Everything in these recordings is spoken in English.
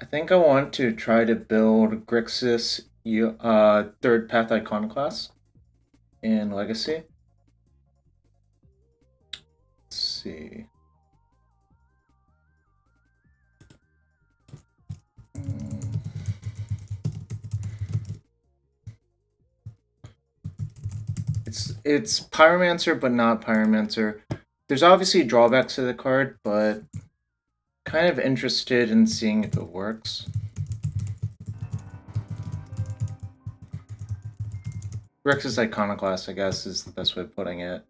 I think I want to try to build Grixis Third Path Iconoclast in Legacy. Let's see. It's Pyromancer, but not Pyromancer. There's obviously drawbacks to the card, but kind of interested in seeing if it works. Grixis Iconoclast, I guess, is the best way of putting it.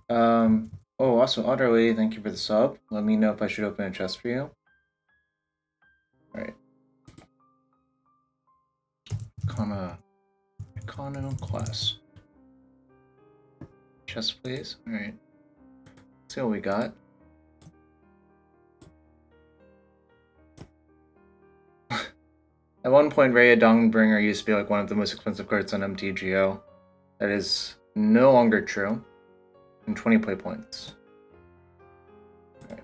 Oh, also, Otter Lady, thank you for the sub. Let me know if I should open a chest for you. Alright. Iconoclast. Chest, please. Alright. Let's see what we got. At one point, Dawnbringer used to be like one of the most expensive cards on MTGO. That is no longer true. And 20 play points. Right.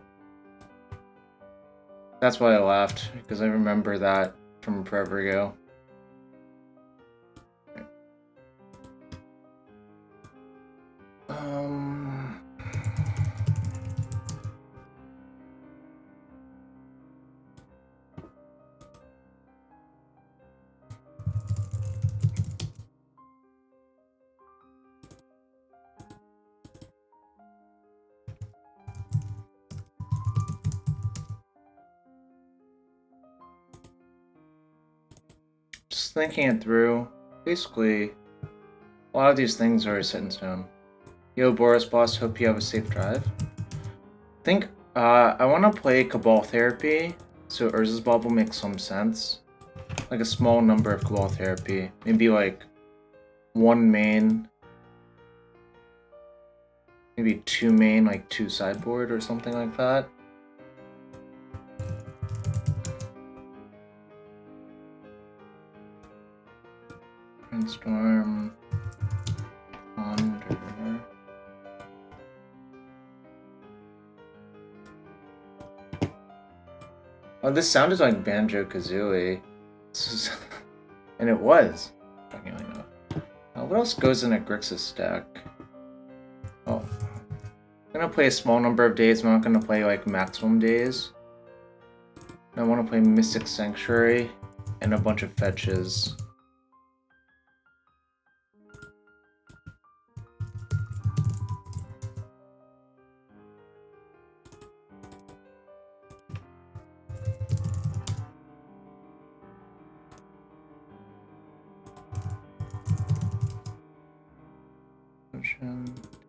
That's why I laughed, because I remember that from forever ago. Right. Just thinking it through, basically, a lot of these things are set in stone. Yo, Boris Boss, hope you have a safe drive. I think I want to play Cabal Therapy, so Urza's Bauble makes some sense. Like a small number of Cabal Therapy, maybe like one main, maybe two main, like two sideboard or something like that. Brainstorm, Ponder. Oh, this sounded like Banjo-Kazooie. And it was. Shockingly enough. What else goes in a Grixis deck? Oh. I'm gonna play a small number of days. I'm not gonna play like maximum days. I want to play Mystic Sanctuary and a bunch of fetches.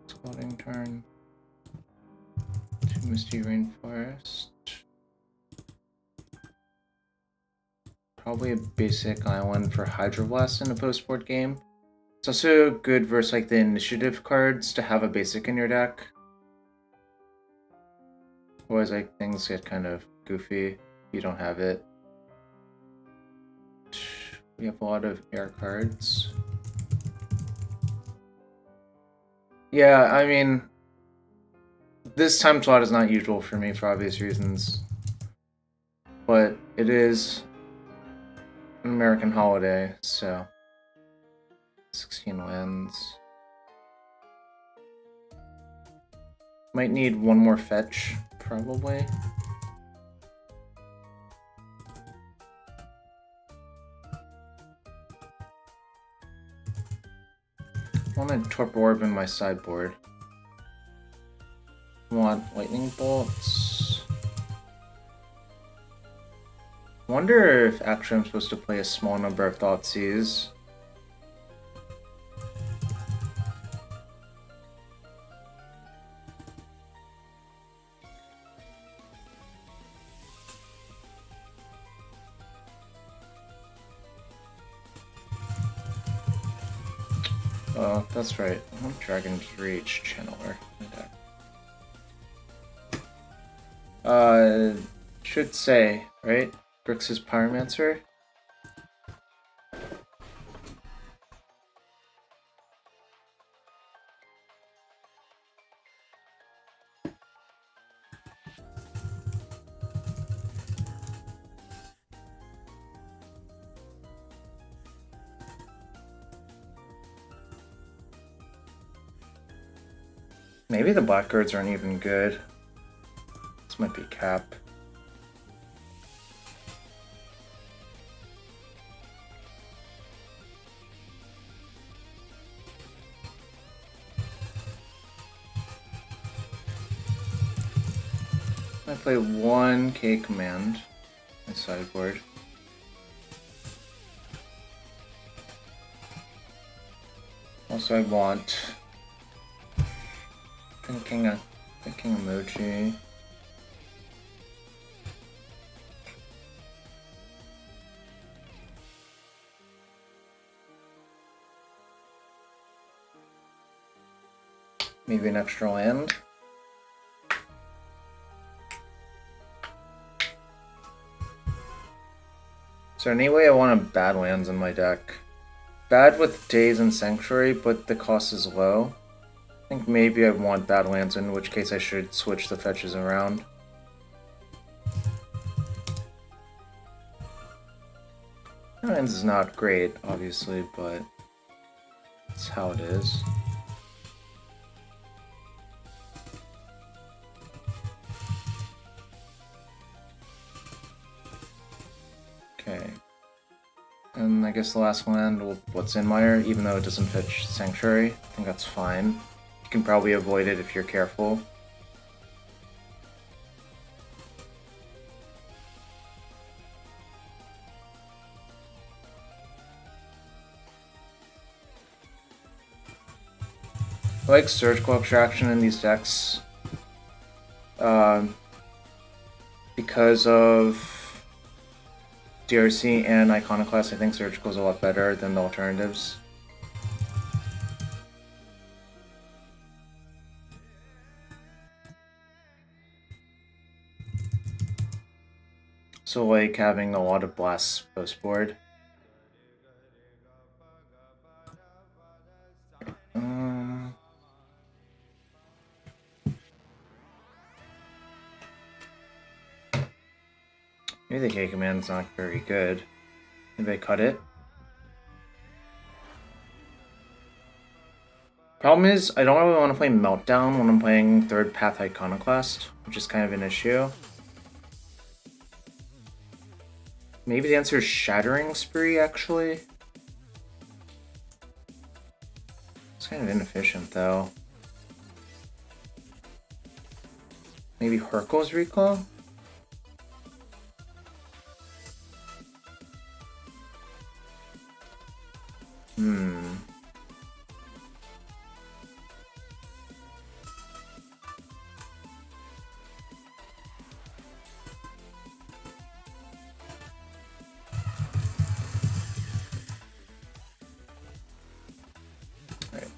Exploding turn. 2 Misty Rainforest. Probably a basic island for Hydroblast in a post-board game. It's also good versus like the initiative cards to have a basic in your deck. Otherwise, like things get kind of goofy if you don't have it. We have a lot of air cards. Yeah, I mean, this time slot is not usual for me for obvious reasons. But it is an American holiday, so 16 wins. Might need one more fetch, probably. I want a Torpor Orb in my sideboard. I want Lightning Bolts. Wonder if actually I'm supposed to play a small number of Thoughtseize. Oh, that's right. I want Dragon's Rage Channeler. Should say, right? Grixis Pyromancer. Maybe the blackguards aren't even good. This might be cap. I play one K command, my sideboard. Also, I want thinking emoji. Maybe an extra land. Is there any way I want bad lands in my deck? Bad with Daze and Sanctuary, but the cost is low. I think maybe I want bad lands, in which case I should switch the fetches around. Lands is not great, obviously, but it's how it is. Okay. And I guess the last land, what's in Mire, even though it doesn't fetch Sanctuary. I think that's fine. You can probably avoid it if you're careful. I like Surgical Extraction in these decks because of DRC and Iconoclast. I think Surgical is a lot better than the alternatives. So like having a lot of blasts post board. Maybe the K command's not very good. Maybe I cut it. Problem is, I don't really want to play Meltdown when I'm playing Third Path Iconoclast, which is kind of an issue. Maybe the answer is Shattering Spree, actually. It's kind of inefficient, though. Maybe Hurkyl's Recall?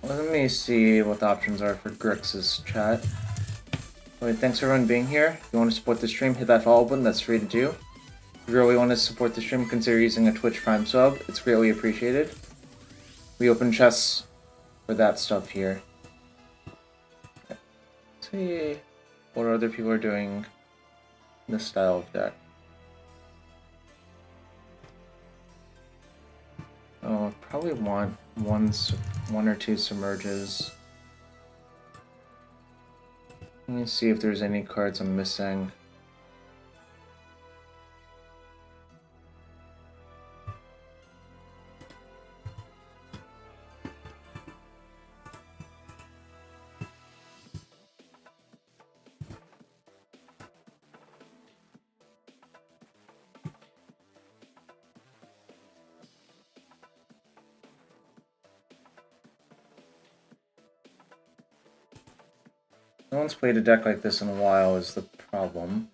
Let me see what the options are for Grixis chat. Alright, thanks everyone being here. If you want to support the stream, hit that follow button, that's free to do. If you really want to support the stream, consider using a Twitch Prime sub, it's greatly appreciated. We open chests for that stuff here. Okay. Let's see what other people are doing in this style of deck. Oh, I probably want one or two submerges. Let me see if there's any cards I'm missing. No one's played a deck like this in a while is the problem.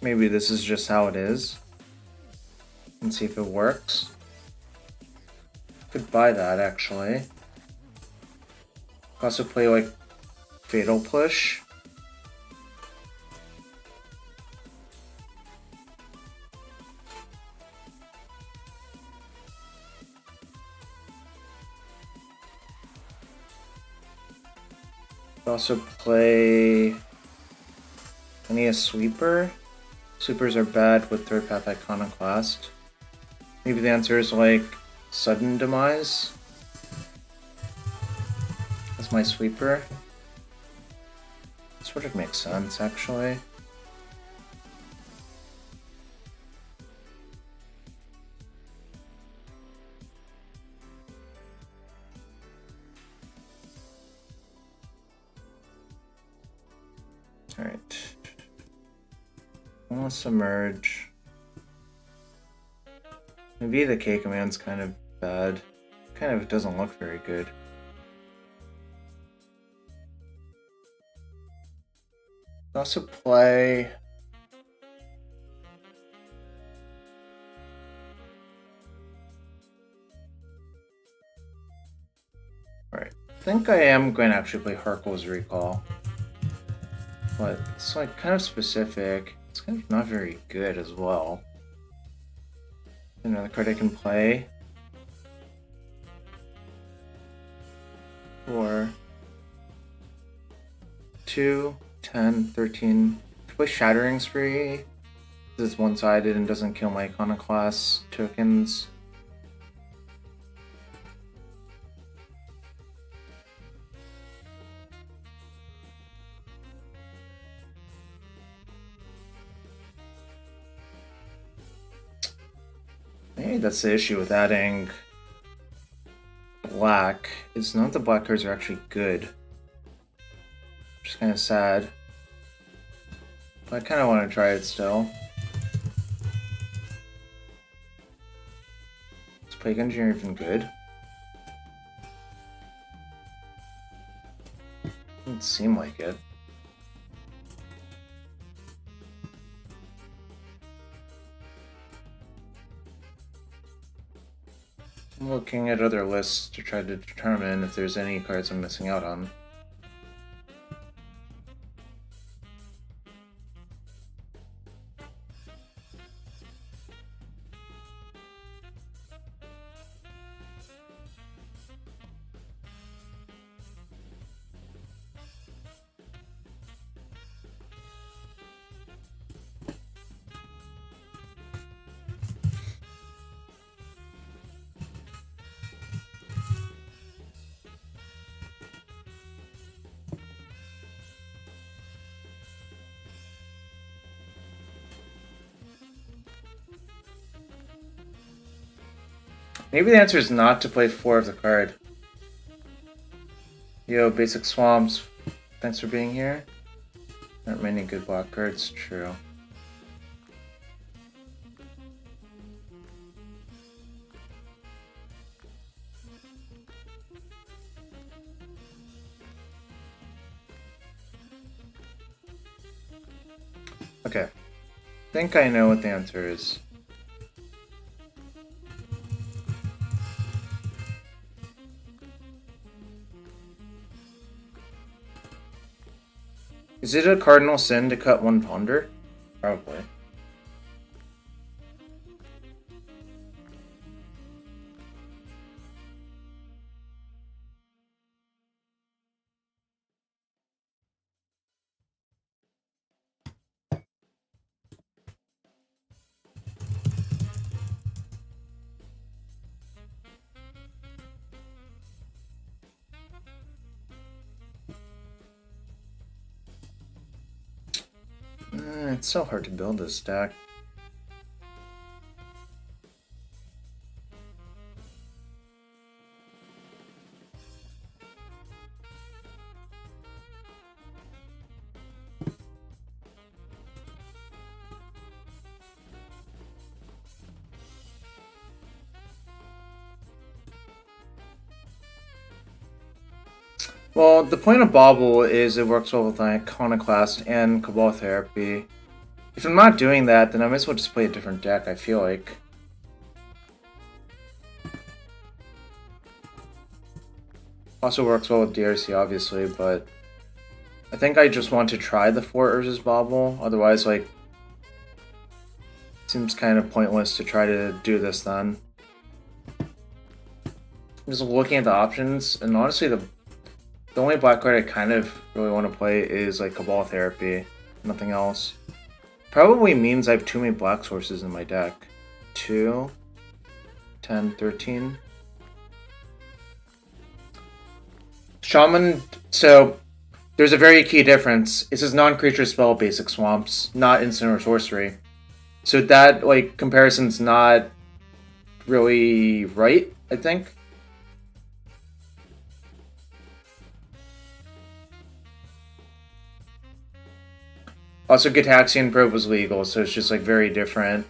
Maybe this is just how it is. And see if it works. Could buy that, actually. Could also play, like, Fatal Push. Also play... I need a sweeper. Sweepers are bad with Third Path Iconoclast. Maybe the answer is like Sudden Demise. That's my sweeper. Sort of makes sense, actually. Alright. I want to submerge. Maybe the K command's kind of bad. Kind of doesn't look very good. Also play... Alright. I think I am going to actually play Harkle's Recall. But it's like kind of specific. It's kind of not very good as well. Another card I can play. 4, 2, 10, 13. Play Shattering Spree. This is one-sided and doesn't kill my Iconoclast tokens. Maybe that's the issue with adding black, is none of the black cards are actually good. Which is kind of sad. But I kind of want to try it still. Is Plague Engineer even good? Doesn't seem like it. I'm looking at other lists to try to determine if there's any cards I'm missing out on. Maybe the answer is not to play 4 of the card. Yo, Basic Swamps, thanks for being here. Aren't many good black cards, true. Okay, I think I know what the answer is. Is it a cardinal sin to cut 1 Ponder? Probably. It's so hard to build this deck. Well, the point of Bauble is it works well with Iconoclast and Cabal Therapy. If I'm not doing that, then I might as well just play a different deck, I feel like. Also works well with DRC, obviously, but I think I just want to try the 4 Urza's Bauble. Otherwise, like, it seems kind of pointless to try to do this then. I'm just looking at the options, and honestly, the The only black card I kind of really want to play is like Cabal Therapy. Nothing else. Probably means I have too many black sources in my deck. 2, 10, 13. Shaman, so there's a very key difference. It says non-creature spell basic swamps, not instant or sorcery. So that, like, comparison's not really right, I think. Also, Gitaxian Probe was legal, so it's just, like, very different.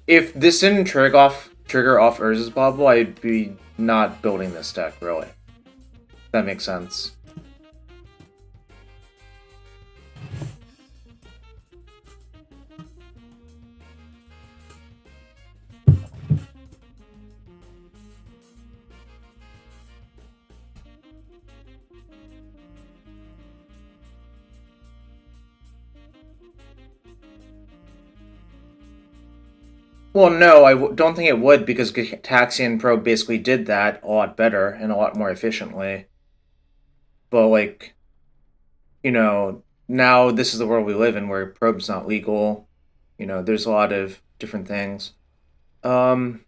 If this didn't trigger off Urza's Bauble, I'd be not building this deck, really. That makes sense. Well, no, I don't think it would, because Gitaxian Probe basically did that a lot better and a lot more efficiently. But, like, you know, now this is the world we live in where Probe's not legal. You know, there's a lot of different things. Alright,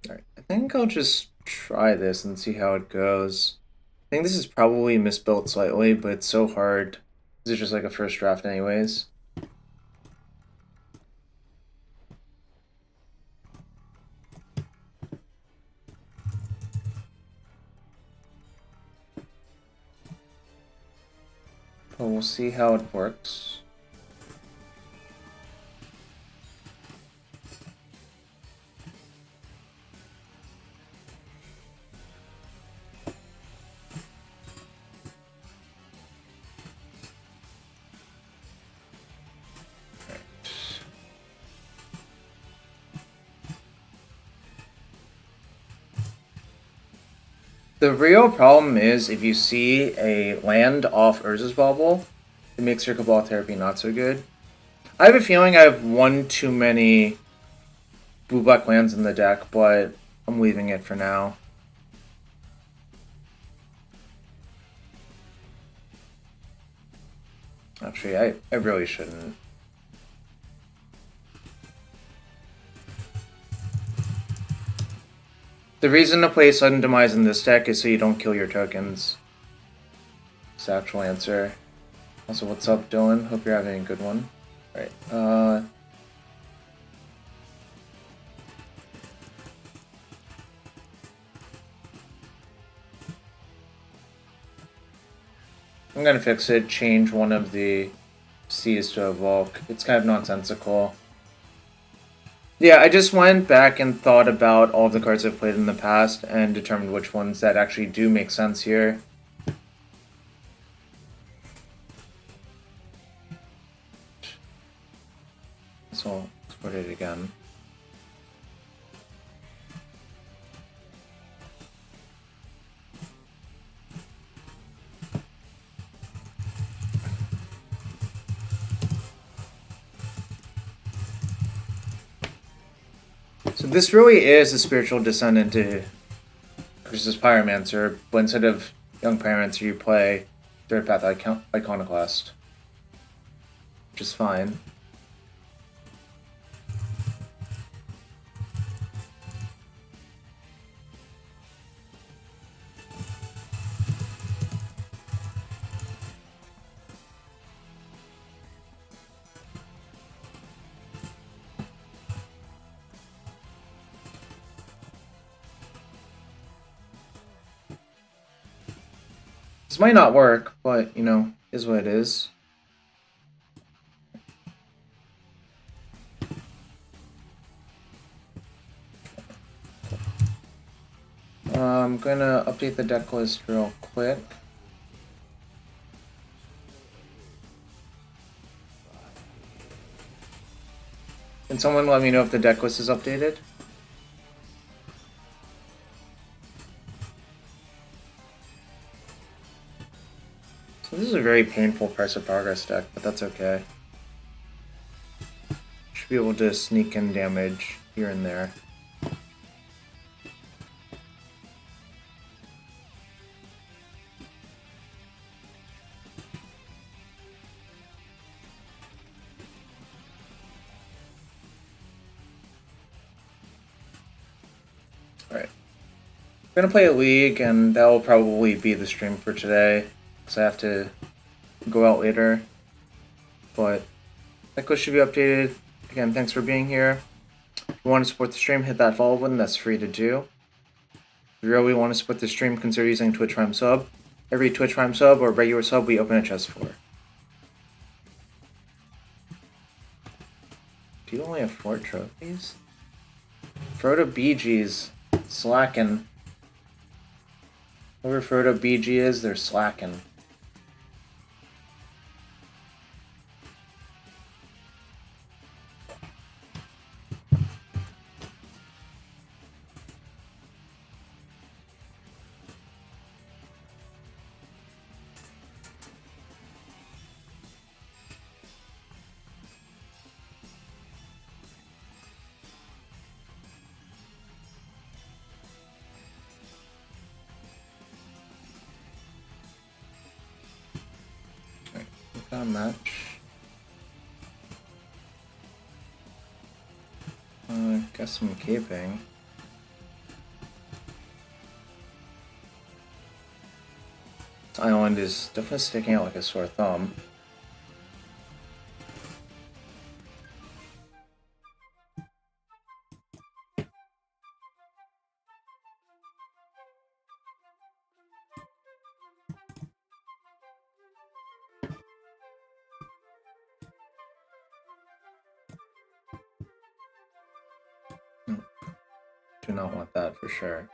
I think I'll just try this and see how it goes. I think this is probably misbuilt slightly, but it's so hard. This is just like a first draft anyways. But we'll see how it works. The real problem is if you see a land off Urza's Bauble, it makes your Cabal Therapy not so good. I have a feeling I have one too many blue-black lands in the deck, but I'm leaving it for now. Actually, I really shouldn't. The reason to play Sudden Demise in this deck is so you don't kill your tokens. That's the actual answer. Also, what's up, Dylan? Hope you're having a good one. Alright, I'm gonna fix it, change one of the C's to a Volk. It's kind of nonsensical. Yeah, I just went back and thought about all the cards I've played in the past and determined which ones that actually do make sense here. So I'll export it again. So this really is a spiritual descent into Grixis Pyromancer, but instead of Young Pyromancer, you play Third Path Iconoclast, which is fine. This might not work, but, you know, is what it is. I'm gonna update the deck list real quick. Can someone let me know if the deck list is updated? So this is a very painful Price of Progress deck, but that's okay. Should be able to sneak in damage here and there. Alright. We're gonna play a league, and that will probably be the stream for today, because I have to go out later. But Decklist should be updated. Again, thanks for being here. If you want to support the stream, hit that follow button. That's free to do. If you really want to support the stream, consider using Twitch Prime sub. Every Twitch Prime sub or regular sub, we open a chest for. Do you only have 4 trophies? Frodo BG's slacking. Whoever Frodo BG is, they're slacking. Not much. Guess I'm keeping. This island is definitely sticking out like a sore thumb. Do not want that for sure.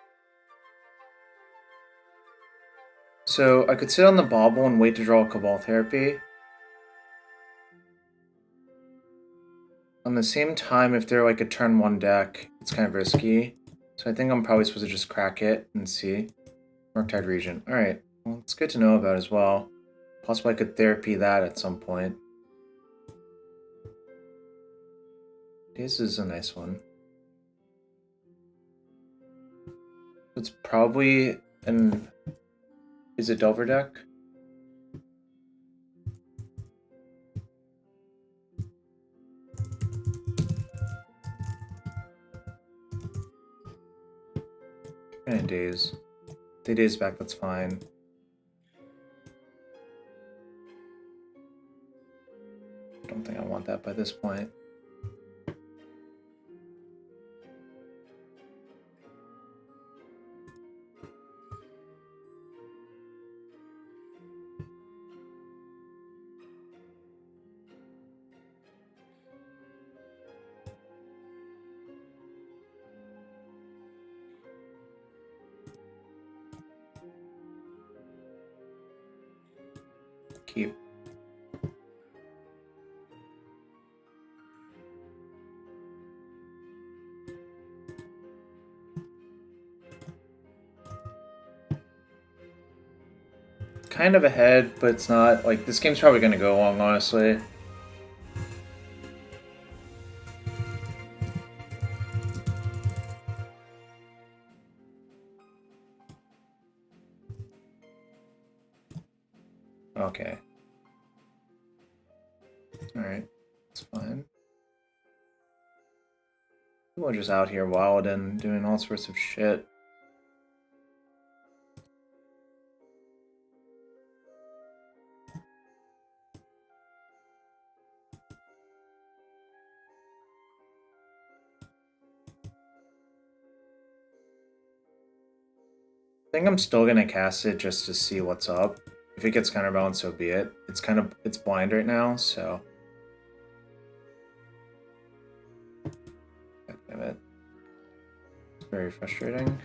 So I could sit on the Bauble and wait to draw a Cabal therapy. On the same time, if they're like a turn 1 deck, it's kind of risky. So I think I'm probably supposed to just crack it and see. Murktide Regent. Alright, well, it's good to know about as well. Possibly I could therapy that at some point. This is a nice one. It's probably an... Is it Delver deck? And days. They days back, that's fine. I don't think I want that by this point. Keep. Kind of ahead, but it's not. Like, this game's probably gonna go long, honestly. Okay. Alright. That's fine. People are just out here wild and doing all sorts of shit. I think I'm still gonna cast it just to see what's up. If it gets counterbalanced, so be it. It's blind right now, so. God damn it. It's very frustrating.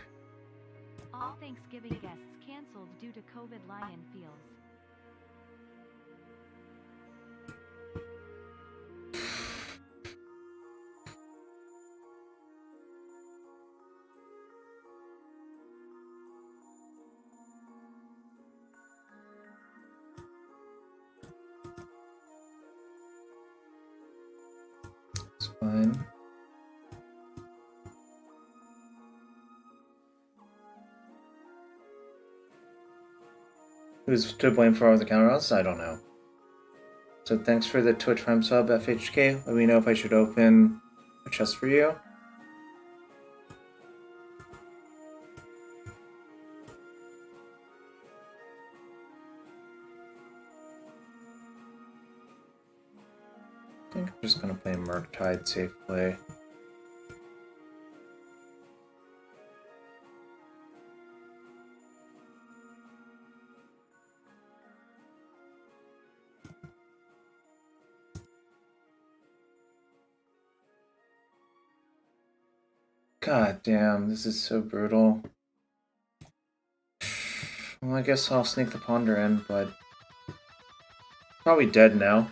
All Thanksgiving guests canceled due to COVID. Lion feels. It's fine. Who's to blame for all the counterballs? I don't know. So thanks for the Twitch Prime sub, FHK. Let me know if I should open a chest for you. I think I'm just gonna play Murktide safely. God damn, this is so brutal. Well, I guess I'll sneak the Ponder in, but probably dead now.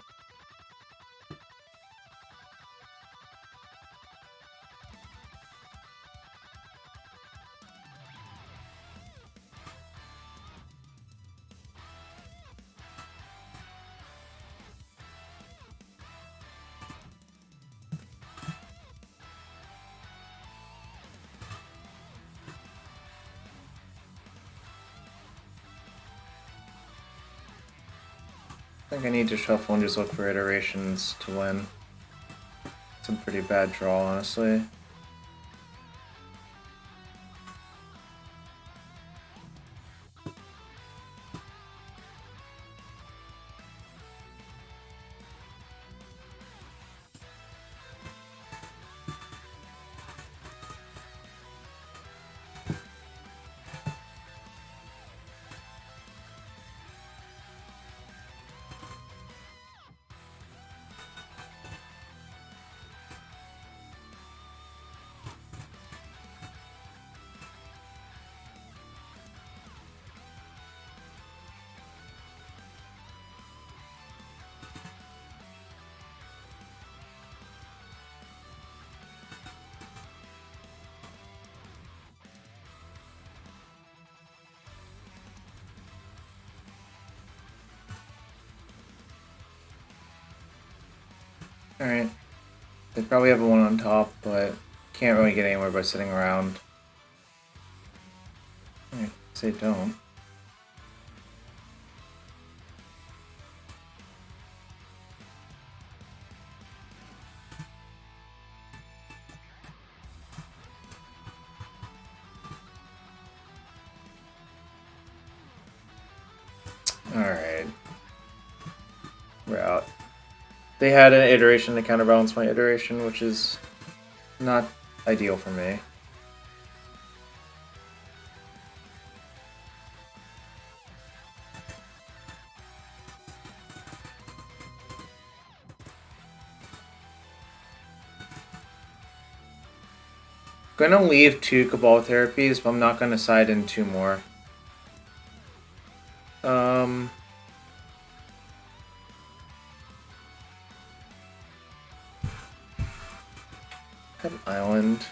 I think I need to shuffle and just look for iterations to win. It's a pretty bad draw, honestly. Alright. They probably have a one on top, but can't really get anywhere by sitting around. Alright, say don't. Alright. We're out. They had an iteration to counterbalance my iteration, which is not ideal for me. I'm gonna leave 2 Cabal therapies, but I'm not gonna side in 2 more. An island.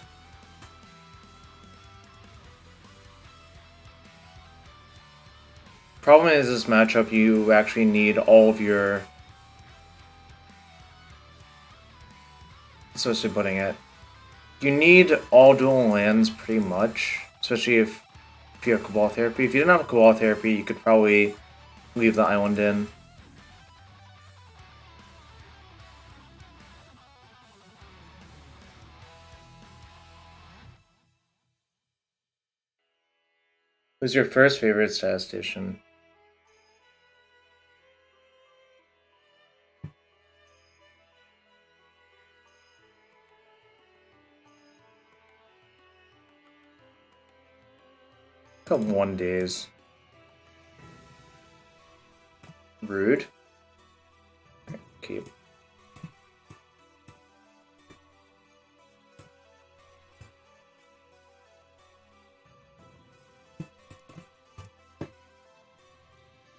Problem is this matchup, you actually need all of your... Especially putting it. You need all dual lands pretty much, especially if you have Cabal Therapy. If you didn't have Cabal Therapy, you could probably leave the island in. Who's your first favorite statistician? Got 1 days. Rude. Keep.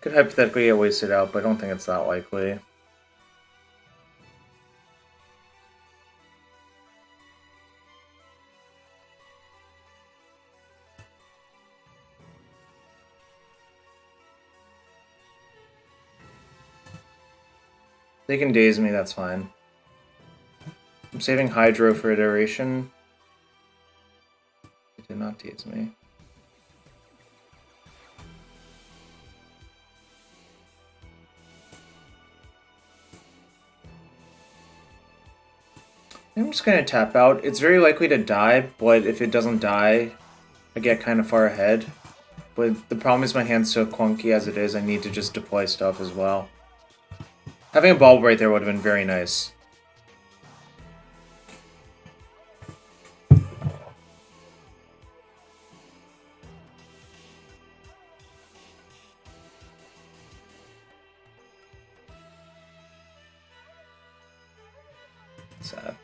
Could hypothetically get wasted out, but I don't think it's that likely. They can daze me, that's fine. I'm saving Hydro for iteration. It did not tease me. I'm just gonna tap out. It's very likely to die, but if it doesn't die, I get kind of far ahead. But the problem is my hand's so clunky as it is, I need to just deploy stuff as well. Having a Bauble right there would have been very nice. Sad.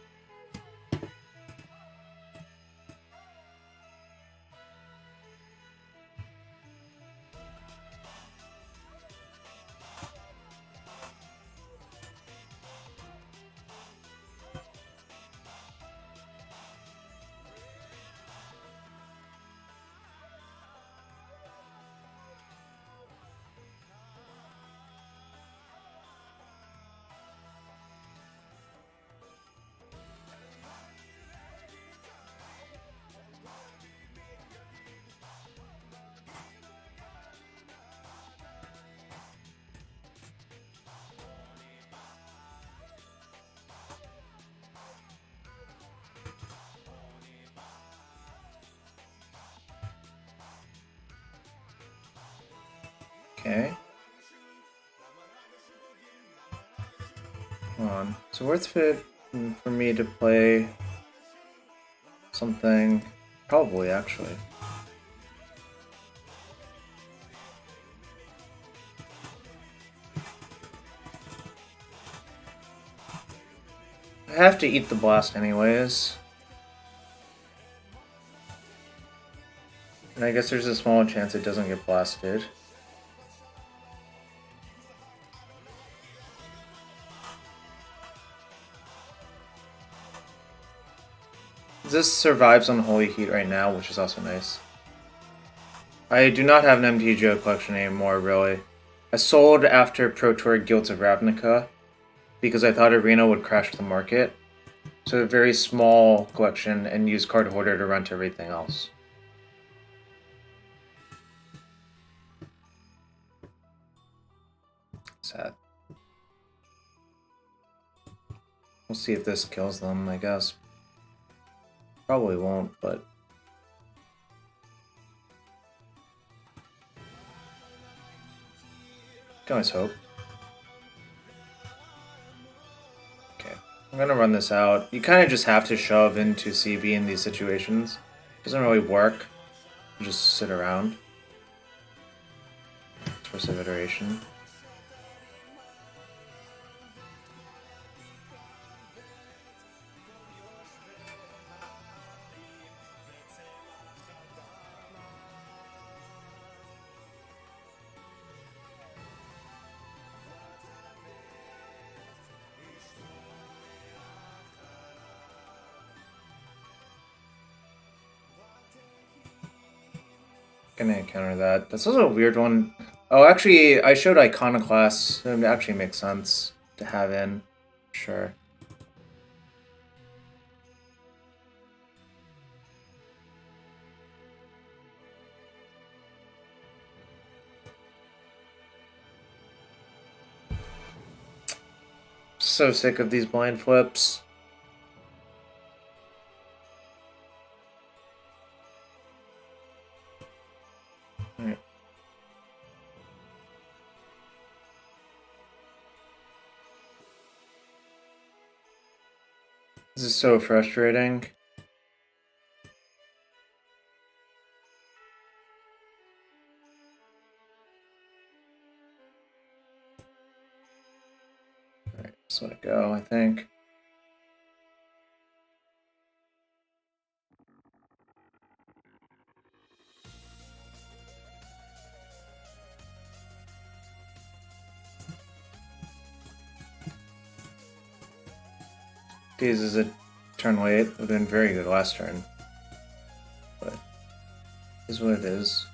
Okay. Hold on. Is it worth it for me to play something? Probably, actually. I have to eat the blast anyways. And I guess there's a small chance it doesn't get blasted. This survives on Holy Heat right now, which is also nice. I do not have an MTGO collection anymore, really. I sold after Pro Tour Guilds of Ravnica because I thought Arena would crash the market. So a very small collection and use Card Hoarder to run to everything else. Sad. We'll see if this kills them, I guess. Probably won't, but... Can always hope. Okay, I'm gonna run this out. You kind of just have to shove into CB in these situations. Doesn't really work. You just sit around. Expressive iteration. Gonna encounter that. That's also a weird one. Oh, actually, I showed Iconoclast. It actually makes sense to have in. Sure. So sick of these blind flips. Alright. This is so frustrating. Alright, just let it go, I think. This is a turn late. Would have been very good last turn. But it is what it is.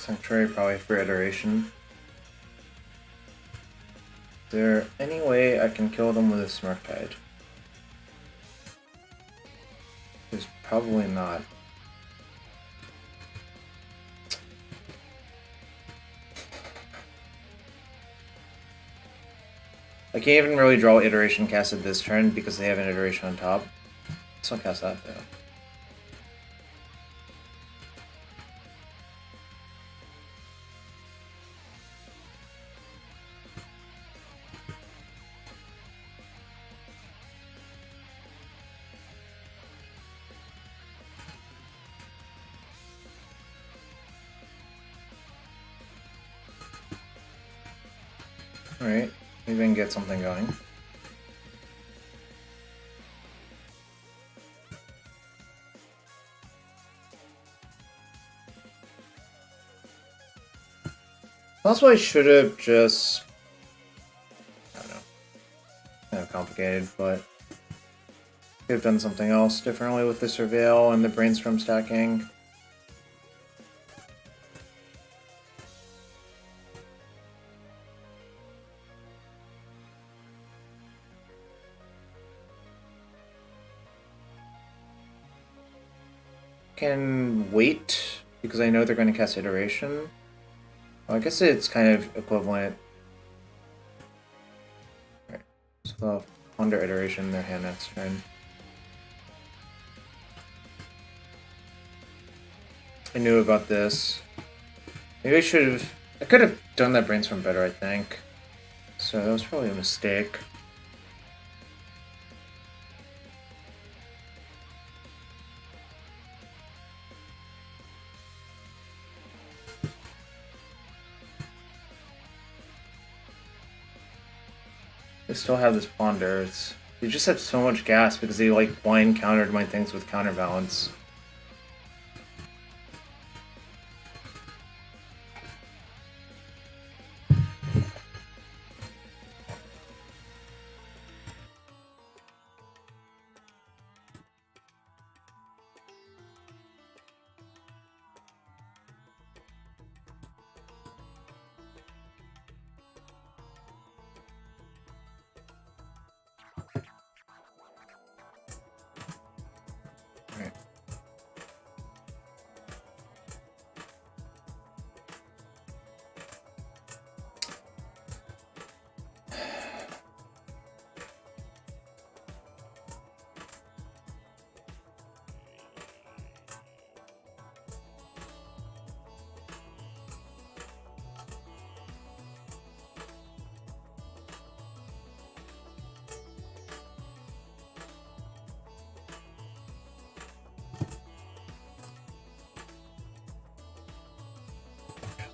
Sanctuary probably for iteration. Is there any way I can kill them with a Murktide? There's probably not. I can't even really draw iteration casted this turn because they have an iteration on top. I'll cast that though. Alright, maybe I can get something going. Also, I should have just... I don't know. Kind of complicated, but... could have done something else differently with the Surveil and the Brainstorm stacking. Can wait, because I know they're going to cast Iteration. Well, I guess it's kind of equivalent. Alright, so they'll ponder Iteration in their hand next turn. I knew about this. Maybe I could have done that Brainstorm better, I think. So that was probably a mistake. They still have this Ponder. They just have so much gas because they like blind countered my things with counterbalance.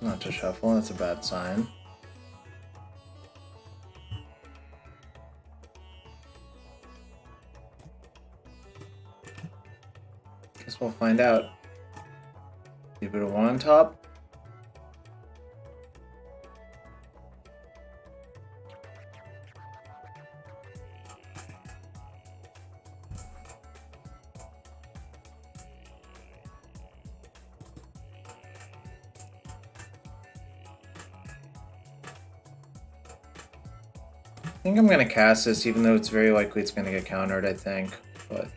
Not to shuffle, that's a bad sign. Guess we'll find out. Leave it a 1 on top. I think I'm gonna cast this, even though it's very likely it's gonna get countered, I think, but...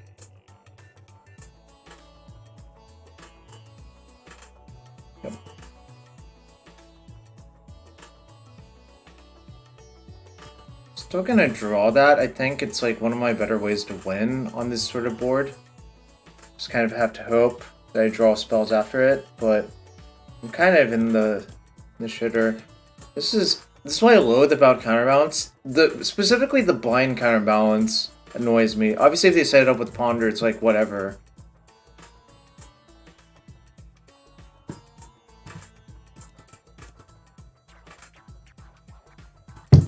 Yep. Still gonna draw that. I think it's like one of my better ways to win on this sort of board. Just kind of have to hope that I draw spells after it, but I'm kind of in the shitter. This is what I loathe about counterbalance. Specifically the blind counterbalance annoys me. Obviously if they set it up with Ponder, it's like whatever.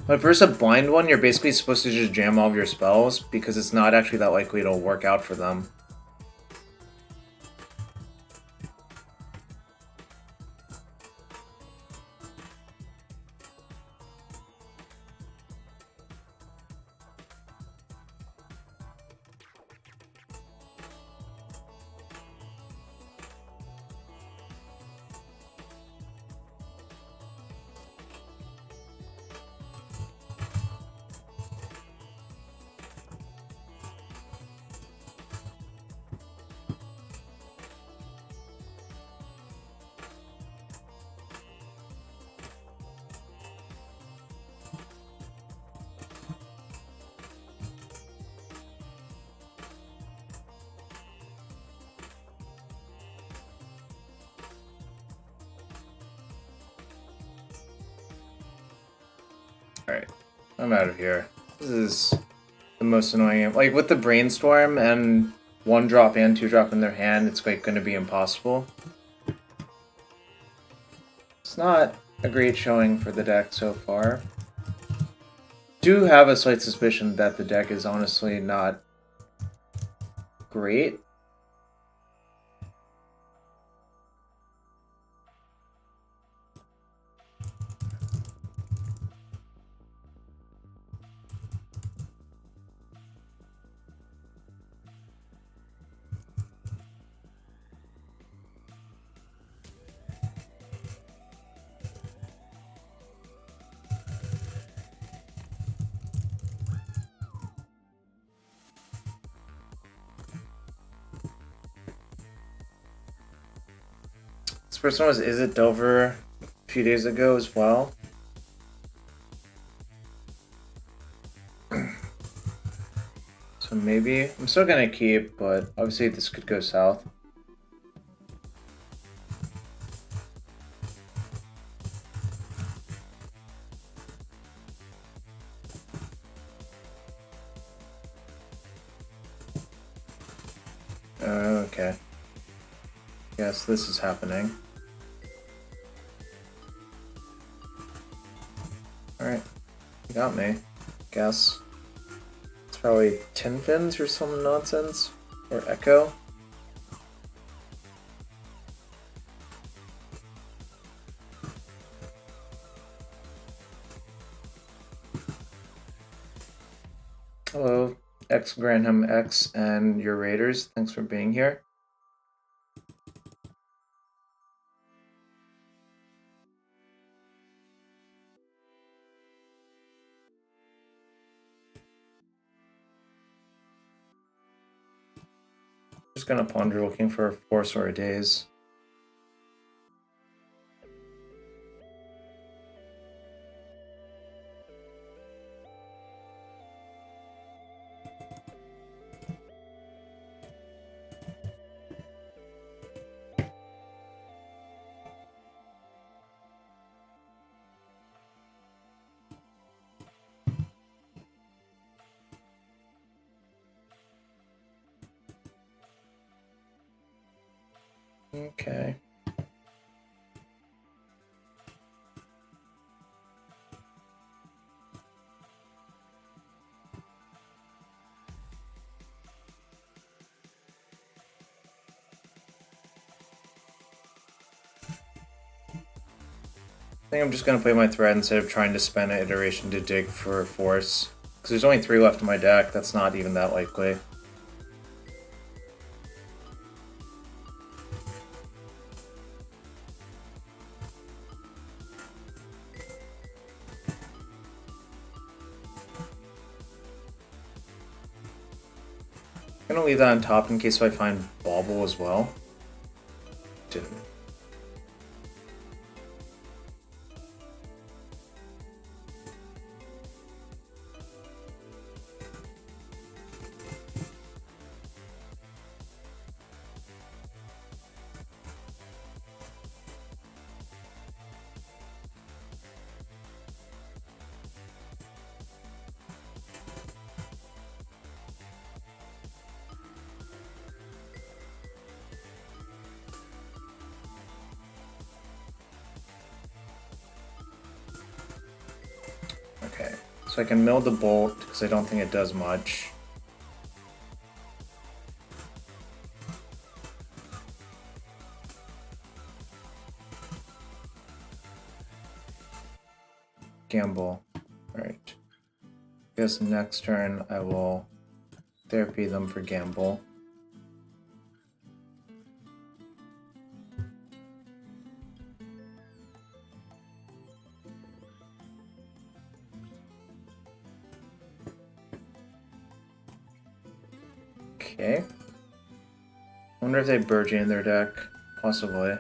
But versus a blind one, you're basically supposed to just jam all of your spells because it's not actually that likely it'll work out for them. I'm out of here. This is the most annoying. Like, with the Brainstorm and 1-drop and 2-drop in their hand, it's like going to be impossible. It's not a great showing for the deck so far. Do have a slight suspicion that the deck is honestly not great. This person was Is It Delver a few days ago as well. So maybe I'm still gonna keep, but obviously this could go south. Okay. Yes, this is happening. Alright. You got me. Guess. It's probably Tin Fins or some nonsense. Or Echo. Hello, X Granham X and your Raiders. Thanks for being here. Just gonna ponder looking for 4 Sword Days. Okay. I think I'm just gonna play my threat instead of trying to spend an iteration to dig for force. Because there's only 3 left in my deck, that's not even that likely. I'm gonna leave that on top in case I find Bauble as well. Didn't. Okay, so I can mill the bolt because I don't think it does much. Gamble. Alright. Guess next turn I will therapy them for gamble. Okay. Wonder if they Burgeon in their deck. Possibly.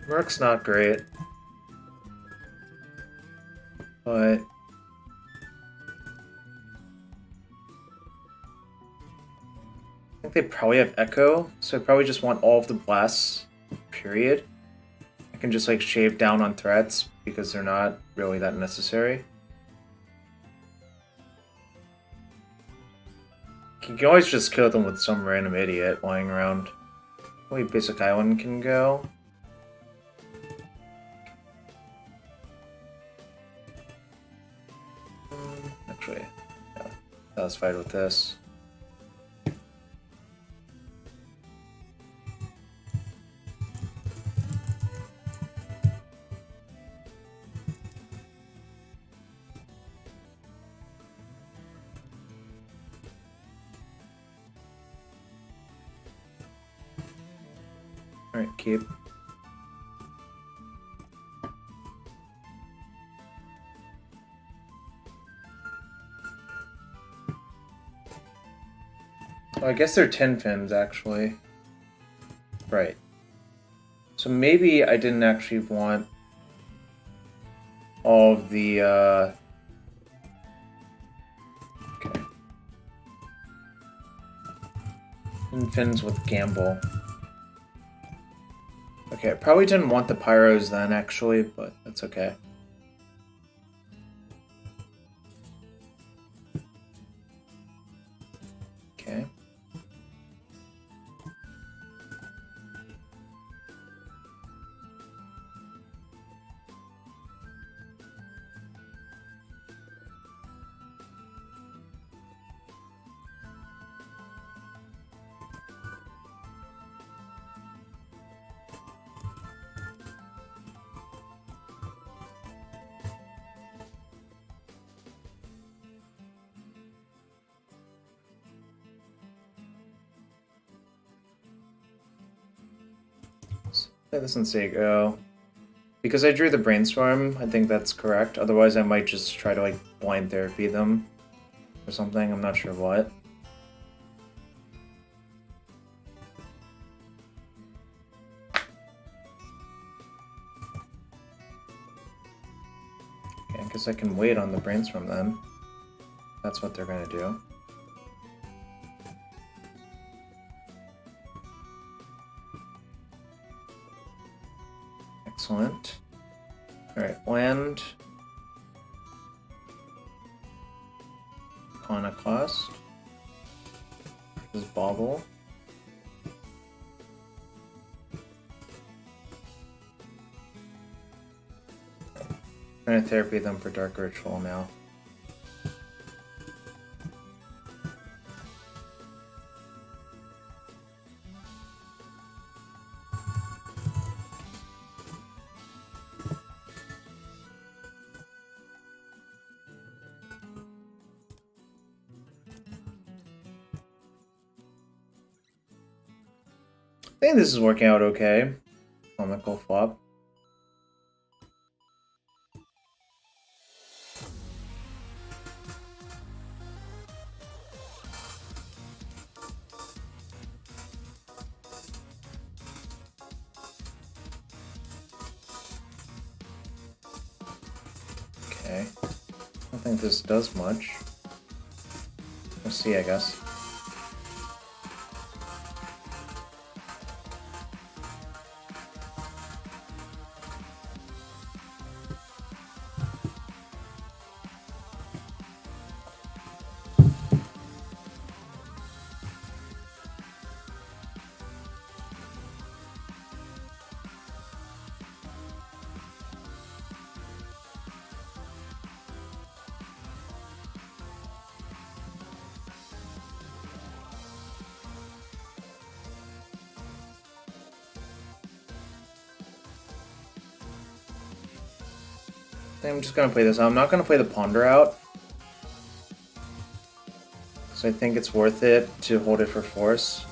Murk's not great. But I think they probably have Echo, so I probably just want all of the blasts, period. I can just like shave down on threats because they're not really that necessary. You can always just kill them with some random idiot lying around. Only Basic Island can go. Actually, yeah, let's fight with this. Alright, keep. Oh, I guess they're 10 fins, actually. Right. So maybe I didn't actually want all of the, Okay. 10 fins with Gamble. Okay, I probably didn't want the Pyros then, actually, but that's okay. Okay. Play this and say go. Because I drew the Brainstorm, I think that's correct. Otherwise, I might just try to, like, blind therapy them or something. I'm not sure what. Okay, I guess I can wait on the Brainstorm then. That's what they're gonna do. Excellent. Alright, land. Iconoclast. This is Bauble. I'm gonna therapy them for Dark Ritual now. I think this is working out okay. Comical flop. Okay. I don't think this does much. We'll see, I guess. I'm just gonna play this out. I'm not gonna play the Ponder out. So I think it's worth it to hold it for force.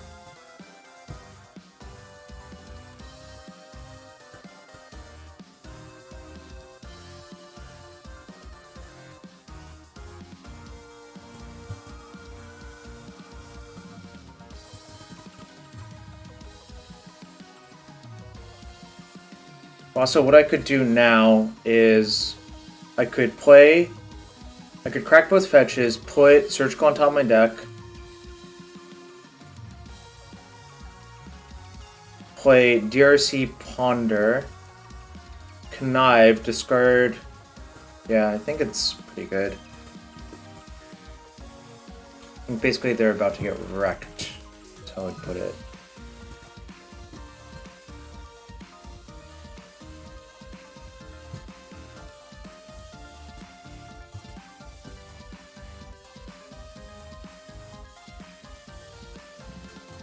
Also, what I could do now is I could crack both fetches, put Surgical on top of my deck, play DRC Ponder, Connive, discard. Yeah, I think it's pretty good. I think basically they're about to get wrecked. That's how I'd put it.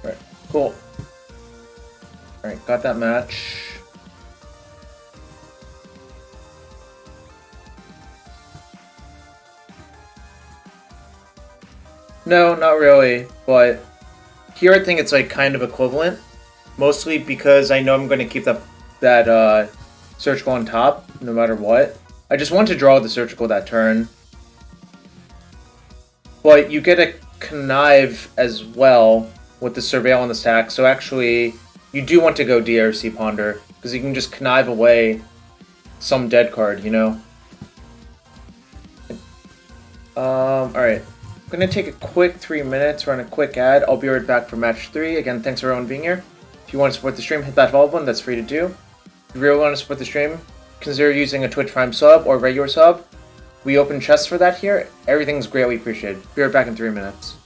Alright, cool. Alright, got that match. No, not really, but here I think it's like kind of equivalent. Mostly because I know I'm going to keep that surgical on top, no matter what. I just want to draw the surgical that turn. But you get a connive as well with the surveil on the stack, so actually you do want to go DRC Ponder, because you can just connive away some dead card, you know? Alright. I'm going to take a quick 3 minutes, run a quick ad. I'll be right back for match 3. Again, thanks everyone being here. If you want to support the stream, hit that follow button, that's free to do. If you really want to support the stream, consider using a Twitch Prime sub or regular sub. We open chests for that here. Everything's greatly appreciated. Be right back in 3 minutes.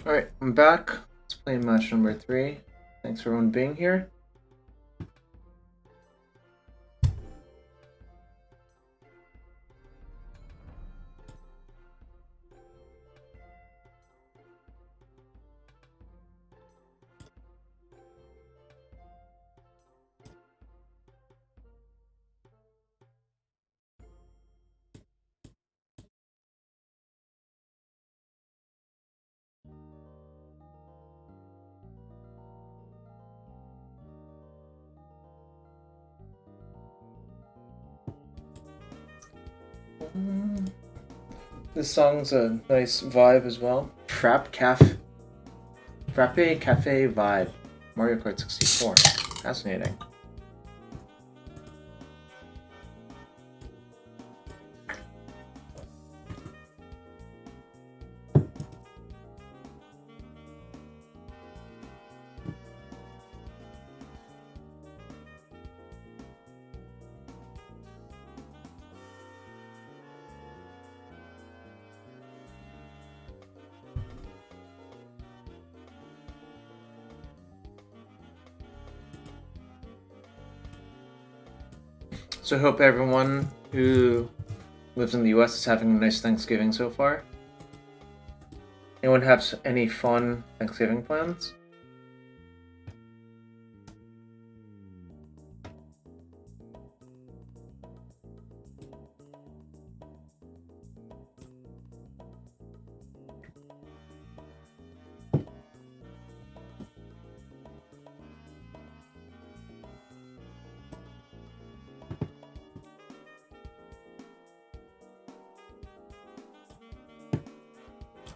Alright, I'm back. Let's play match number 3. Thanks for everyone being here. This song's a nice vibe as well. Frappe Cafe vibe. Mario Kart 64. Fascinating. So I hope everyone who lives in the US is having a nice Thanksgiving so far. Anyone have any fun Thanksgiving plans?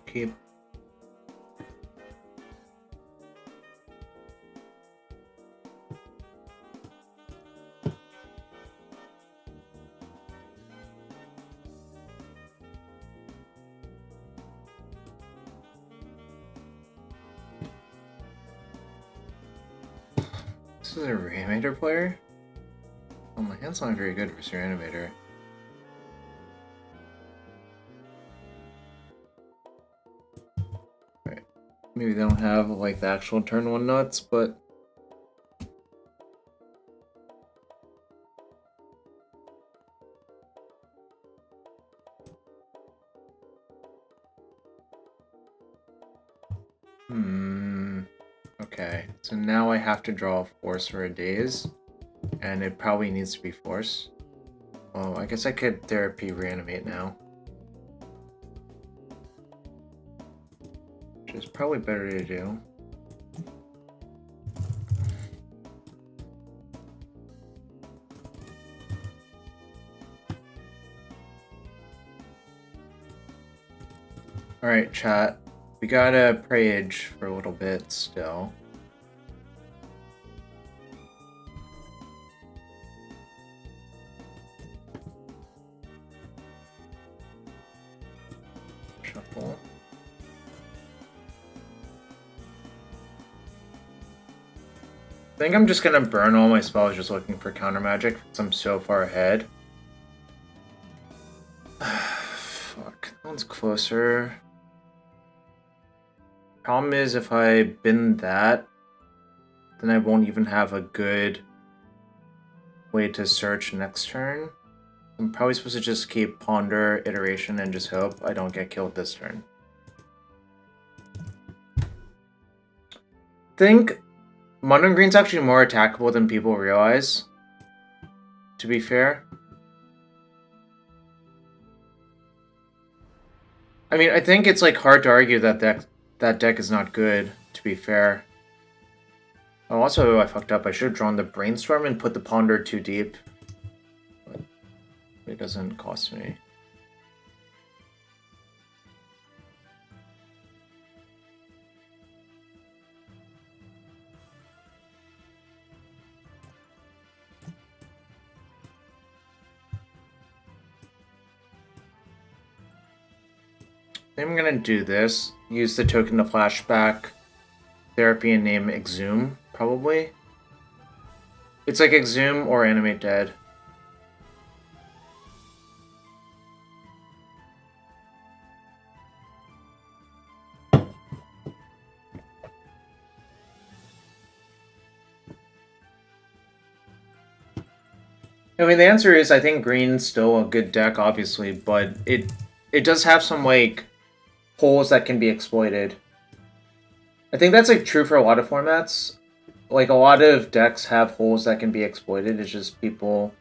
Keep. This is a Reanimator player? Oh, my hand's not very good for Reanimator. Right. Maybe they don't have like the actual turn 1 nuts, but okay, so now I have to draw a force for a daze, and it probably needs to be force. Oh, I guess I could therapy reanimate now. Which is probably better to do. Alright, chat. We gotta Prage for a little bit still. Shuffle. I think I'm just gonna burn all my spells just looking for counter magic because I'm so far ahead. Fuck, that one's closer. Problem is, if I bin that, then I won't even have a good way to search next turn. I'm probably supposed to just keep Ponder, Iteration, and just hope I don't get killed this turn. I think Mono Green's actually more attackable than people realize, to be fair. I mean, I think it's like hard to argue that that deck is not good, to be fair. Oh, also, I fucked up. I should have drawn the Brainstorm and put the Ponder too deep. But it doesn't cost me. I think I'm gonna do this. Use the token to flashback therapy and name Exhume, probably. It's like Exhume or Animate Dead. I mean, the answer is I think green's still a good deck, obviously, but it does have some, like, holes that can be exploited. I think that's, like, true for a lot of formats. Like, a lot of decks have holes that can be exploited. It's just people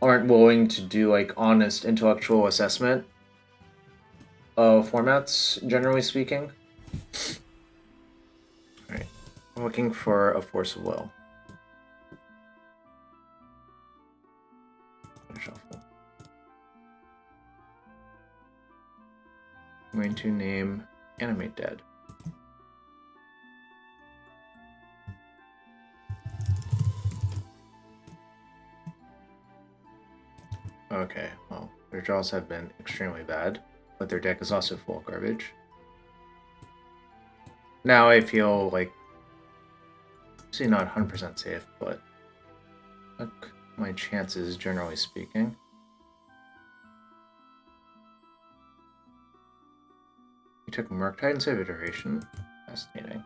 aren't willing to do, like, honest intellectual assessment of formats, generally speaking. Alright, I'm looking for a Force of Will. Shuffle. I'm going to name Animate Dead. Okay, well, their draws have been extremely bad, but their deck is also full of garbage. Now I feel like, obviously not 100% safe, but look, my chances, generally speaking. He took Murktide instead of Iteration. Fascinating.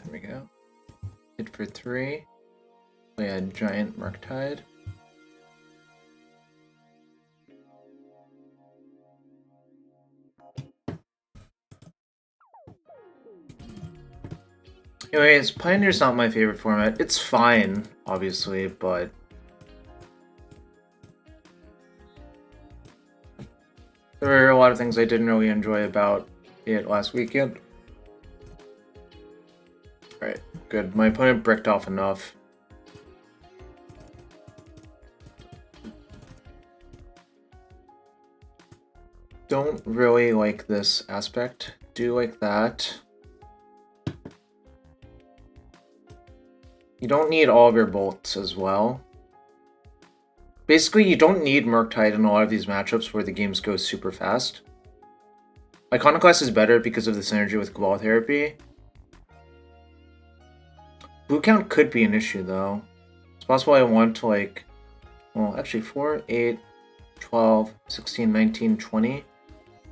There we go. Hit for 3. Play a giant Murktide. Anyways, Pioneer's not my favorite format. It's fine, obviously, but there were a lot of things I didn't really enjoy about it last weekend. Alright, good. My opponent bricked off enough. Don't really like this aspect. Do like that. You don't need all of your bolts as well. Basically, you don't need Murktide in a lot of these matchups where the games go super fast. Iconoclast is better because of the synergy with Cabal Therapy. Blue count could be an issue, though. It's possible I want to, like... Well, actually, 4, 8, 12, 16, 19, 20.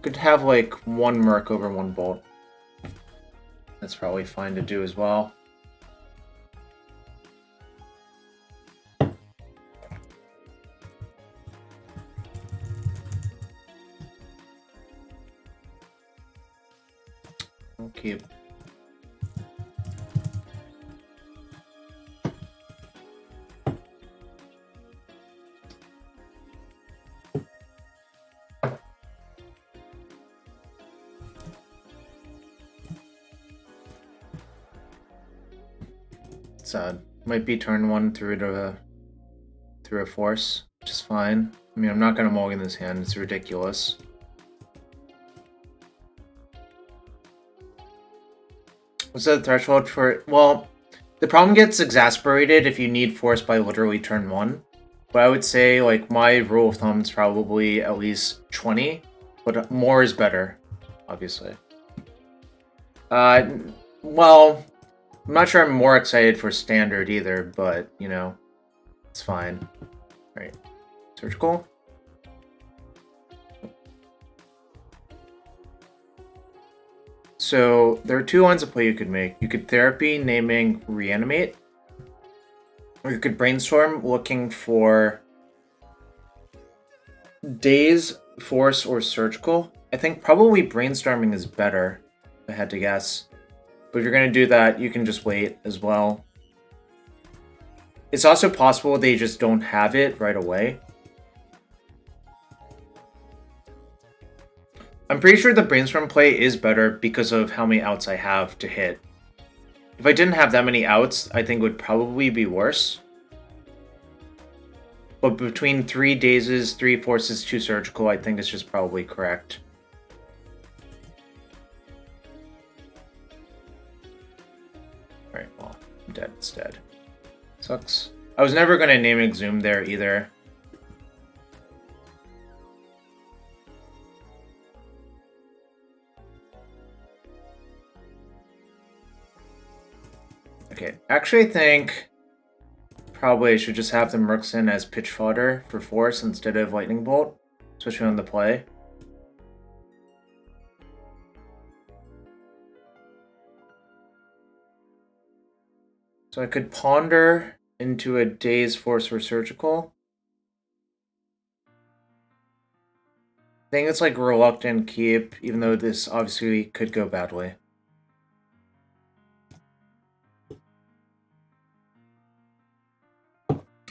Could have, like, 1 Merc over 1 Bolt. That's probably fine to do as well. I'll keep... Sad. Might be turn 1 through a force, which is fine. I mean, I'm not gonna mulligan this hand, it's ridiculous. What's the threshold for... Well, the problem gets exacerbated if you need force by literally turn 1. But I would say, like, my rule of thumb is probably at least 20, but more is better, obviously. Well... I'm not sure I'm more excited for standard either, but, you know, it's fine. Alright. Surgical. So, there are 2 lines of play you could make. You could Therapy, naming Reanimate. Or you could Brainstorm, looking for Daze, Force, or Surgical. I think probably Brainstorming is better, if I had to guess. But if you're going to do that, you can just wait as well. It's also possible they just don't have it right away. I'm pretty sure the Brainstorm play is better because of how many outs I have to hit. If I didn't have that many outs, I think it would probably be worse. But between 3 Dazes, 3 Forces, 2 Surgical, I think it's just probably correct. Alright, well, I'm dead instead. Sucks. I was never going to name Exhume there either. Okay, actually I think probably I should just have the Mercs in as pitch fodder for force instead of Lightning Bolt, especially on the play. So I could Ponder into a Daze, Force, or Surgical. I think it's like Reluctant Keep, even though this obviously could go badly.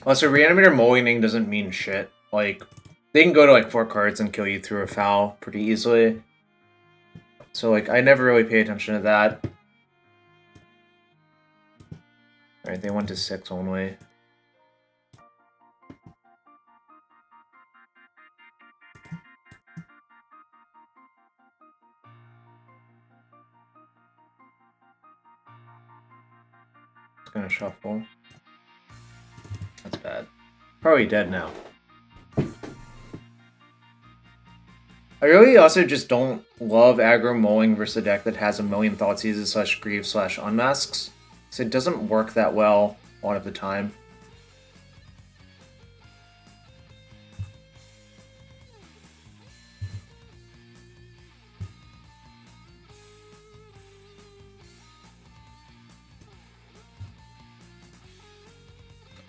Also, Reanimator mulliganing doesn't mean shit. Like, they can go to like 4 cards and kill you through a foul pretty easily. So like, I never really pay attention to that. Alright, they went to 6 only. It's gonna shuffle. That's bad. Probably dead now. I really also just don't love aggro mulling versus a deck that has a million Thoughtseizes / Grieve / Unmasks. So it doesn't work that well a lot of the time.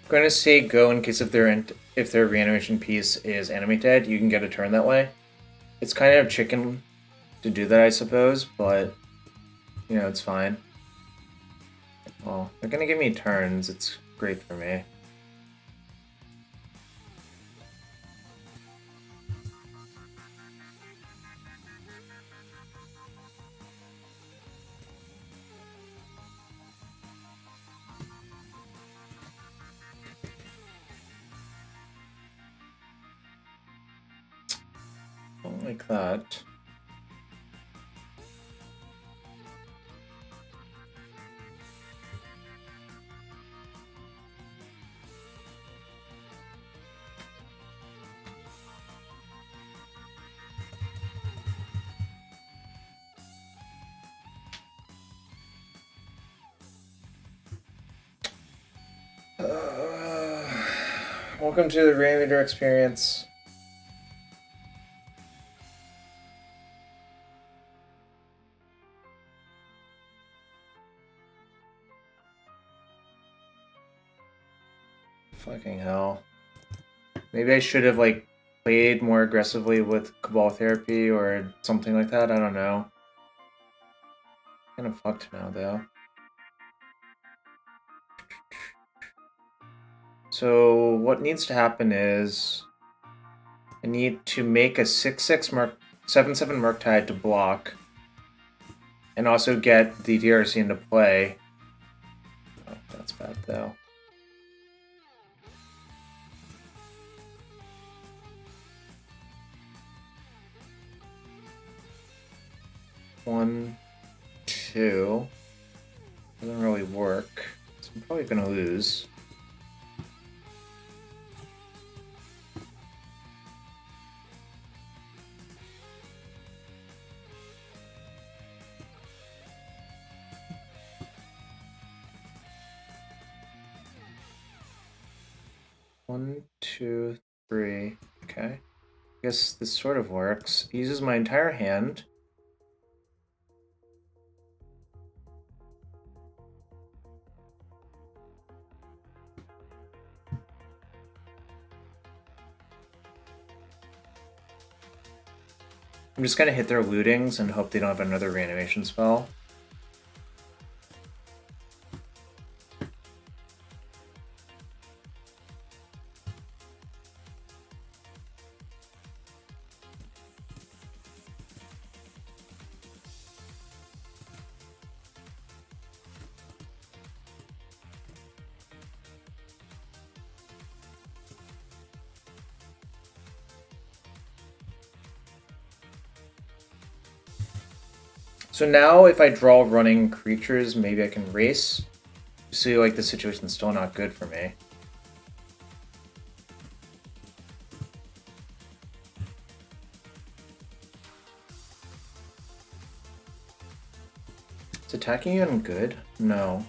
I'm going to say go in case if their reanimation piece is animated, you can get a turn that way. It's kind of chicken to do that, I suppose, but you know, it's fine. Well, they're going to give me turns. It's great for me. Don't like that. Welcome to the Reanimator experience. Fucking hell. Maybe I should have, like, played more aggressively with Cabal Therapy or something like that. I don't know. Kind of fucked now, though. So what needs to happen is I need to make a 6/6 7/7 Murktide to block, and also get the DRC into play. Oh, that's bad though. One, two. Doesn't really work. So I'm probably gonna lose. One, two, three. Okay. I guess this sort of works. He uses my entire hand. I'm just gonna hit their lootings and hope they don't have another reanimation spell. So now if I draw running creatures, maybe I can race. See, like, the situation's still not good for me. Is attacking even good? No.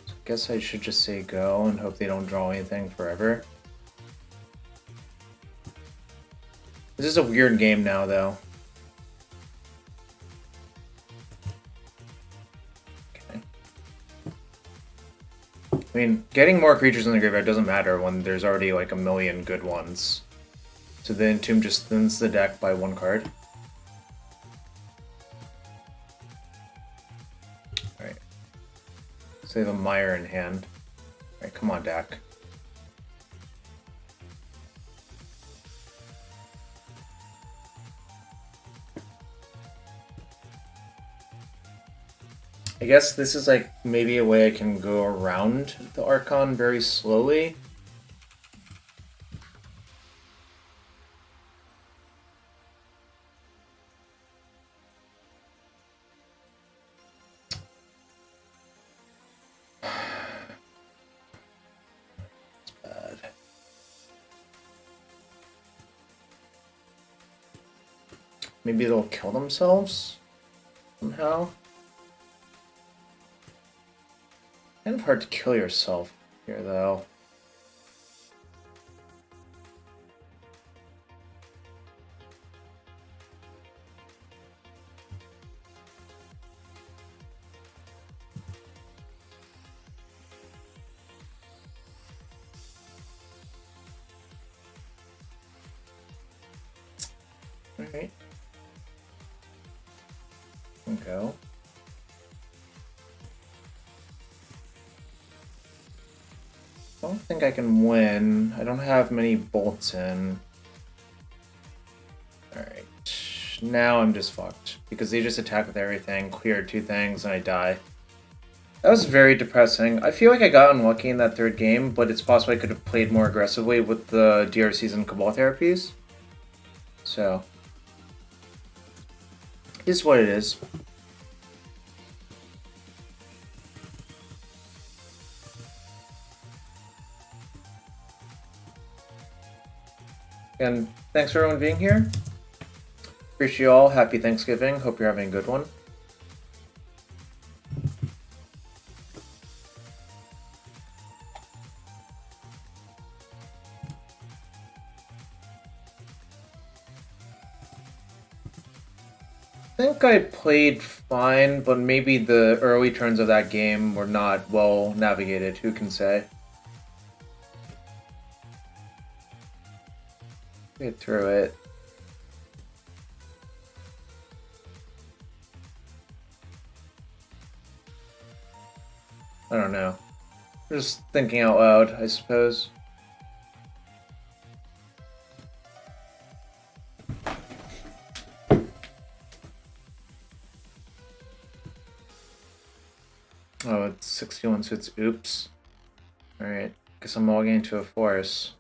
So I guess I should just say go and hope they don't draw anything forever. This is a weird game now, though. I mean, getting more creatures in the graveyard doesn't matter when there's already like a million good ones. So the Entomb just thins the deck by 1 card. Alright. So they have a Mire in hand. Alright, come on, Dak. I guess this is like maybe a way I can go around the Archon very slowly. It's bad. Maybe they'll kill themselves somehow. Kind of hard to kill yourself here, though. Alright. Go. I don't think I can win. I don't have many bolts in. Alright. Now I'm just fucked. Because they just attack with everything, clear 2 things, and I die. That was very depressing. I feel like I got unlucky in that 3rd game, but it's possible I could have played more aggressively with the DRCs and Cabal therapies. So. It is what it is. And thanks for everyone being here. Appreciate you all. Happy Thanksgiving. Hope you're having a good one. I think I played fine, but maybe the early turns of that game were not well navigated. Who can say? Get through it. I don't know. Just thinking out loud, I suppose. Oh, it's 61, so it's oops. Alright, guess I'm logging into a force.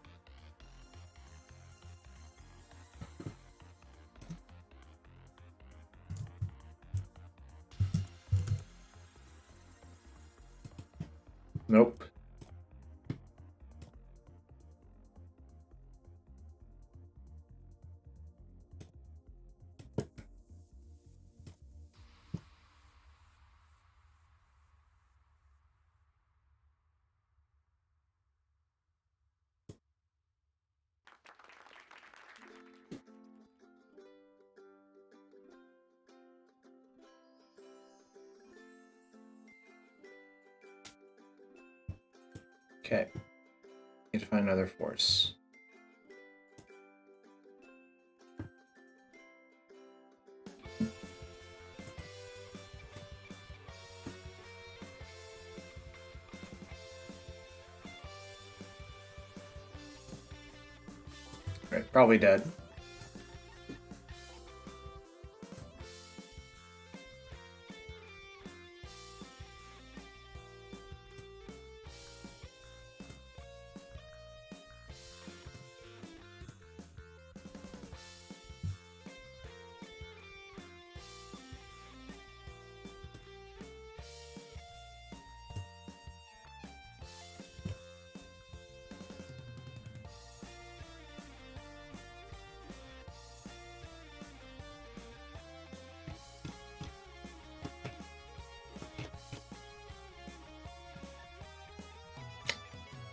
Nope. Okay. Need to find another force. Alright, probably dead.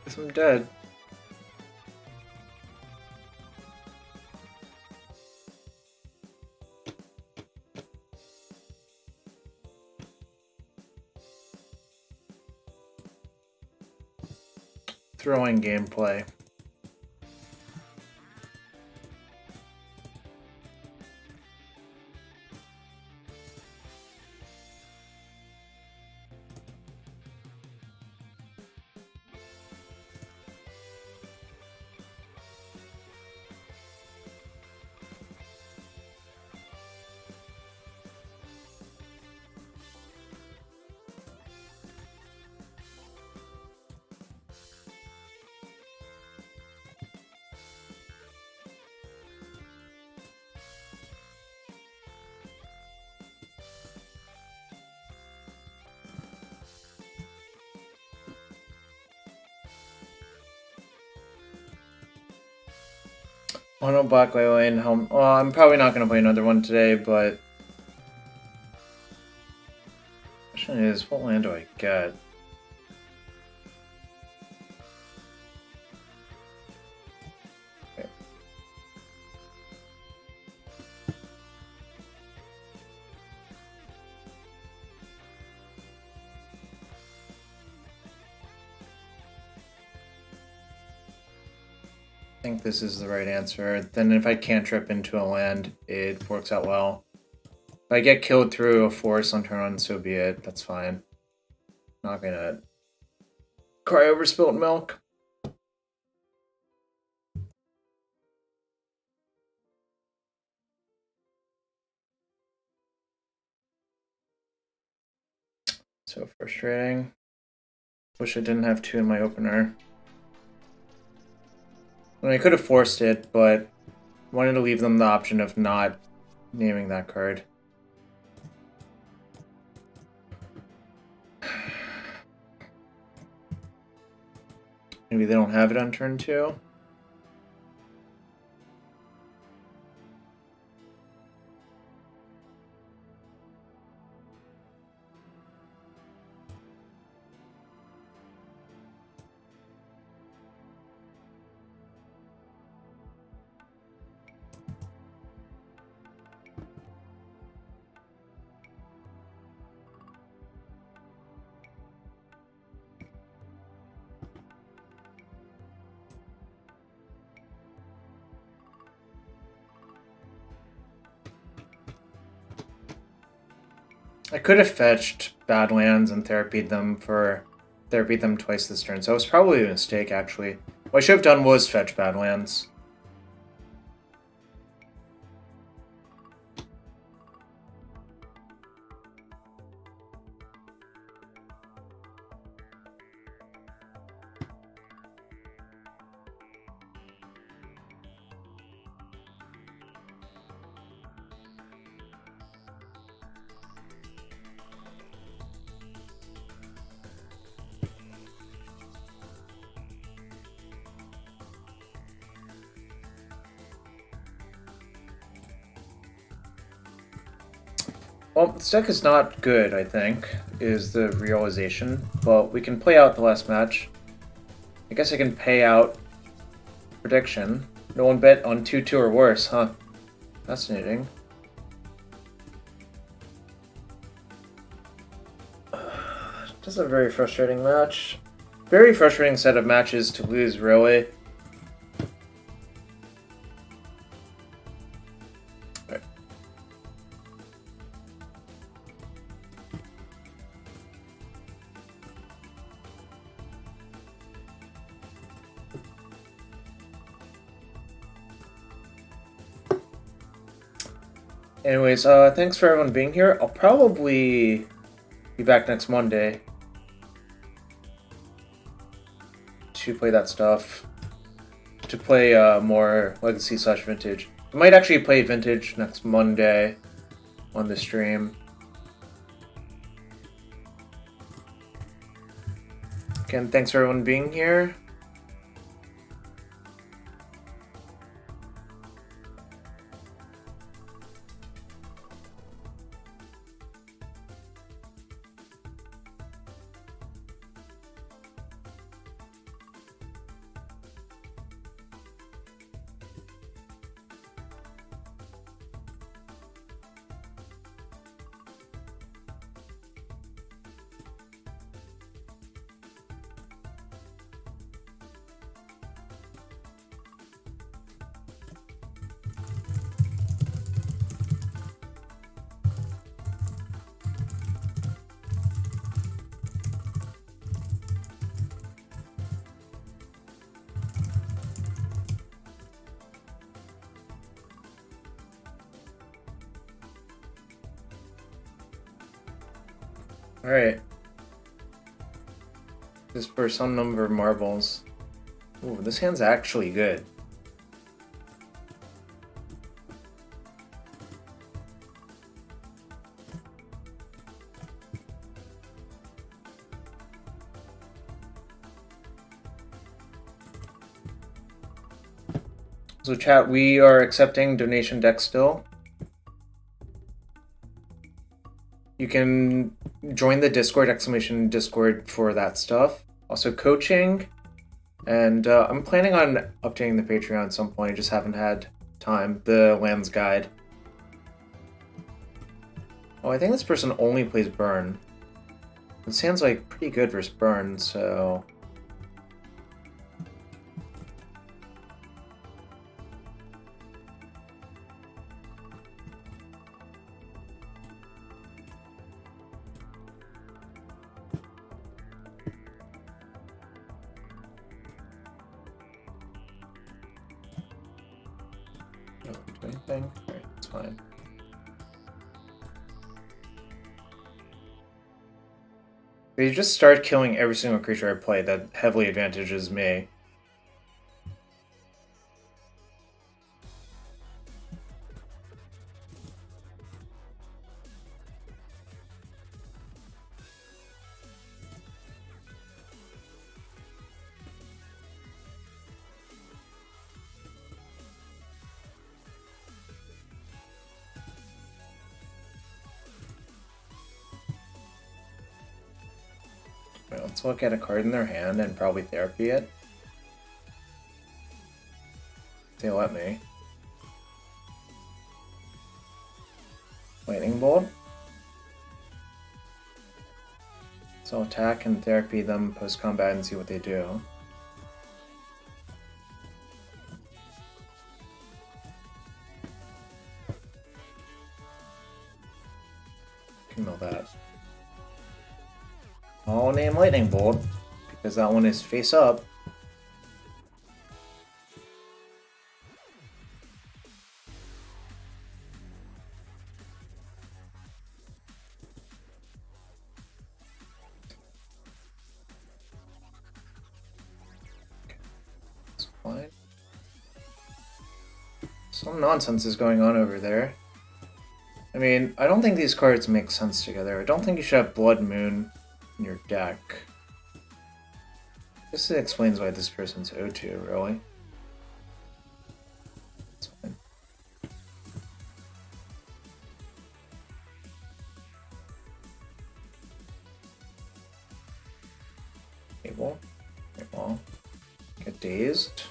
Guess I'm dead. Throwing gameplay. Mono Black Leyline Helm. Well, I'm probably not going to play another one today, but... The question is, what land do I get? Okay. I think this is the right answer. Then if I cantrip into a land, it works out well. If I get killed through a force on turn one, so be it. That's fine. Not gonna cry over spilt milk. So frustrating. Wish I didn't have 2 in my opener. I mean, I could have forced it, but wanted to leave them the option of not naming that card. Maybe they don't have it on turn 2. I could have fetched Badlands and therapied them twice this turn, so it was probably a mistake, actually. What I should have done was fetch Badlands. Well, this deck is not good, I think, is the realization, but we can play out the last match. I guess I can pay out prediction. No one bet on 2-2 or worse, huh? Fascinating. This is a very frustrating match. Very frustrating set of matches to lose, really. Anyways, thanks for everyone being here. I'll probably be back next Monday to play that stuff. To play more Legacy / Vintage. I might actually play Vintage next Monday on the stream. Again, thanks for everyone being here. Alright. This for some number of marbles. Ooh, this hand's actually good. So chat, we are accepting donation decks still. You can join the Discord, !Discord for that stuff. Also coaching, and I'm planning on updating the Patreon at some point. I just haven't had time. The Lands Guide. Oh, I think this person only plays Burn. It sounds like pretty good versus Burn, so... Anything? Alright, that's fine. If you just start killing every single creature I play, that heavily advantages me. Let's look at a card in their hand and probably therapy it. If they let me. Lightning Bolt. So attack and therapy them post-combat and see what they do. Can mill that. I'll name Lightning Bolt, because that one is face up. That's fine. Some nonsense is going on over there. I mean, I don't think these cards make sense together. I don't think you should have Blood Moon in your deck. This explains why this person's O2, really. That's fine. Table. Okay, well. Get dazed.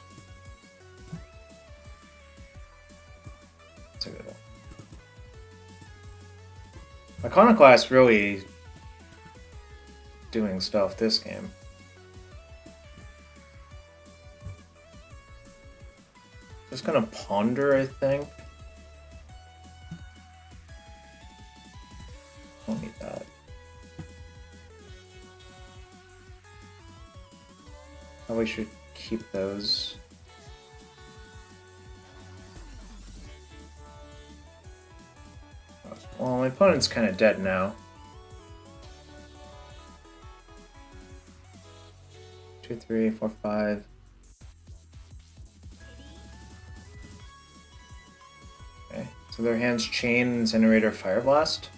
That's a good one. Iconoclast really doing stuff this game. Just gonna ponder, I think. Don't need that. Probably should keep those. Well, my opponent's kind of dead now. 2, 3, 4, 5. Okay, so their hands Chain, Incinerator, Fire Blast.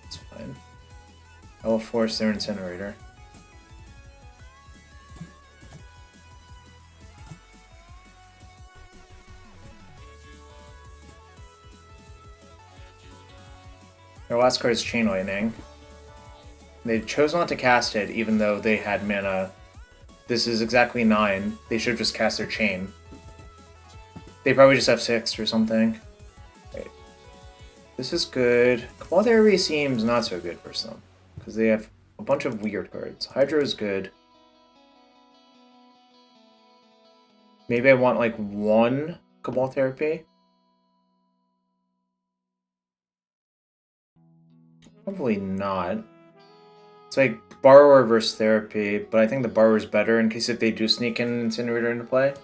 That's fine. I will force their Incinerator. Their last card is Chain Lightning. They chose not to cast it even though they had mana. This is exactly 9. They should have just cast their Chain. They probably just have 6 or something. Right. This is good. Cabal Therapy seems not so good for some, because they have a bunch of weird cards. Hydro is good. Maybe I want like 1 Cabal Therapy. Probably not. It's like Borrower versus Therapy, but I think the Borrower's better in case if they do sneak an Incinerator into play.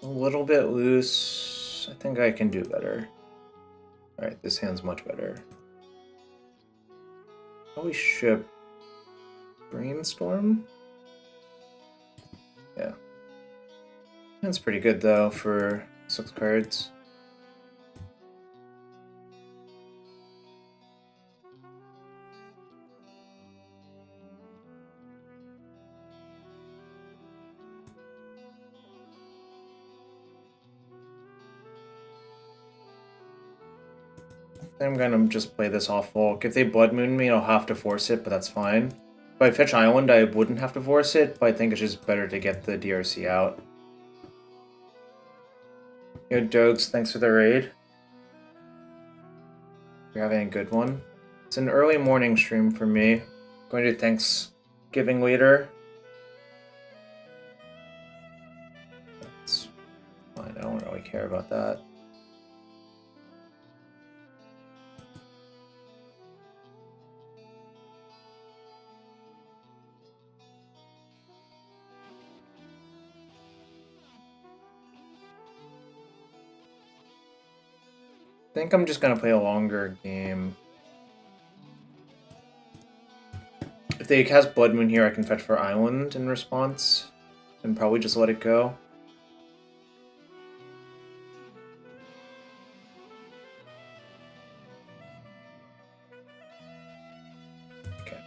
A little bit loose. I think I can do better. Alright, this hand's much better. Probably ship Brainstorm? Yeah. That's pretty good though for 6 cards. I'm gonna just play this off Volk. If they Blood Moon me, I'll have to force it, but that's fine. If I fetch Island, I wouldn't have to force it, but I think it's just better to get the DRC out. Yo, Dogs, thanks for the raid. You're having a good one. It's an early morning stream for me. Going to Thanksgiving later. That's fine, I don't really care about that. I think I'm just gonna play a longer game. If they cast Blood Moon here, I can fetch for Island in response, and probably just let it go. Okay.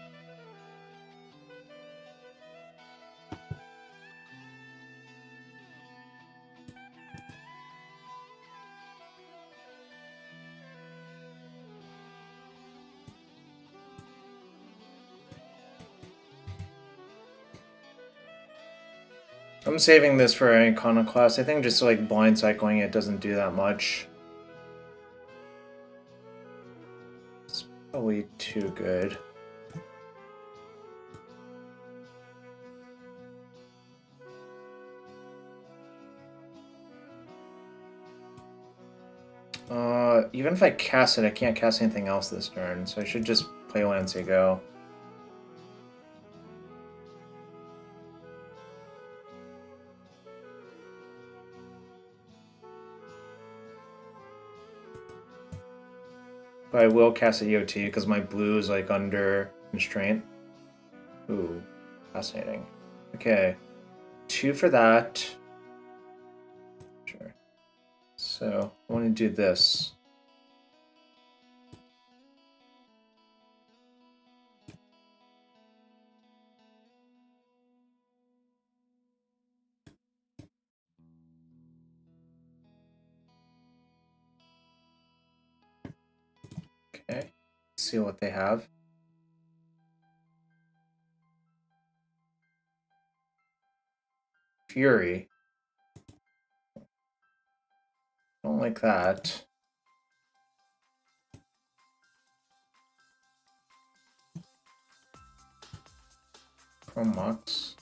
I'm saving this for Iconoclast. I think just like blind cycling it doesn't do that much. It's probably too good. Even if I cast it, I can't cast anything else this turn, so I should just play Lance Go. But I will cast a EOT because my blue is like under constraint. Ooh, fascinating. Okay, 2 for that. Sure. So I want to do this. Okay, let's see what they have. Fury. Don't like that. Chrome Mox.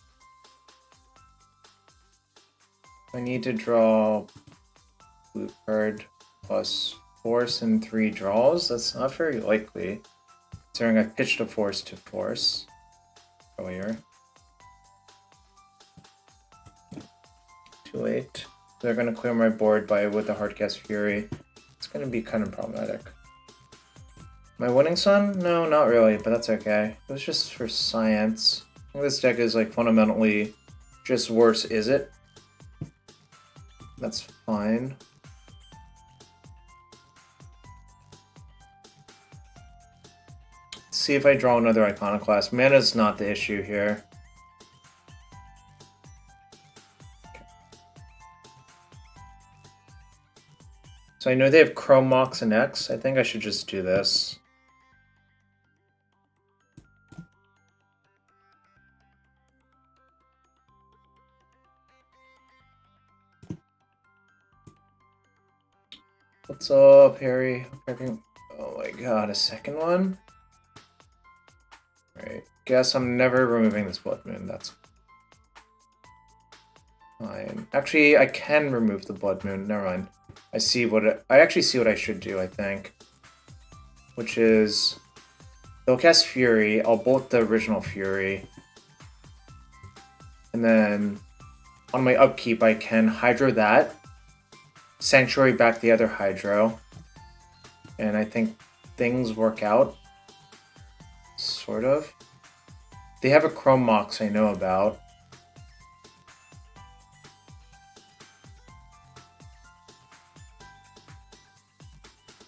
I need to draw blue card plus force and 3 draws. That's not very likely, considering I pitched a force to force earlier. Too late. They're gonna clear my board with a Hardcast Fury. It's gonna be kind of problematic. My winning sun? No, not really, but that's okay. It was just for science. I think this deck is like fundamentally just worse, is it? That's fine. Let's see if I draw another Iconoclast. Mana's not the issue here. So I know they have Chrome Mox and X. I think I should just do this. What's up, Harry? Oh my god, a second one? Alright, guess I'm never removing this Blood Moon. That's fine. Actually, I can remove the Blood Moon. Never mind. I actually see what I should do, I think. Which is, they'll cast Fury, I'll bolt the original Fury. And then, on my upkeep, I can Hydro that. Sanctuary back the other Hydro. And I think things work out. Sort of. They have a Chrome Mox I know about.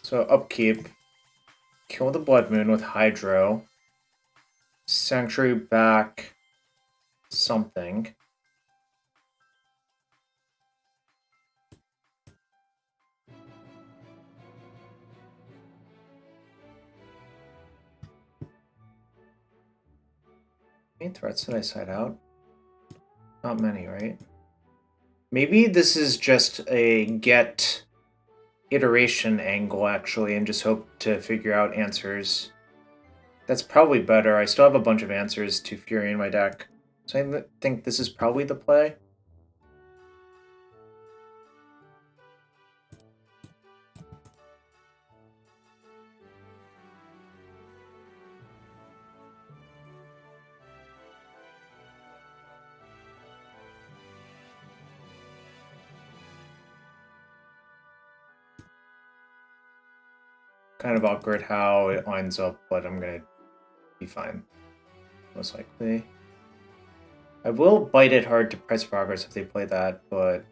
So upkeep. Kill the Blood Moon with Hydro. Sanctuary back something. How many threats did I side out? Not many, right? Maybe this is just a get iteration angle, actually, and just hope to figure out answers. That's probably better. I still have a bunch of answers to Fury in my deck. So I think this is probably the play. Kind of awkward how it lines up, but I'm gonna be fine. Most likely. I will bite it hard to press progress if they play that, but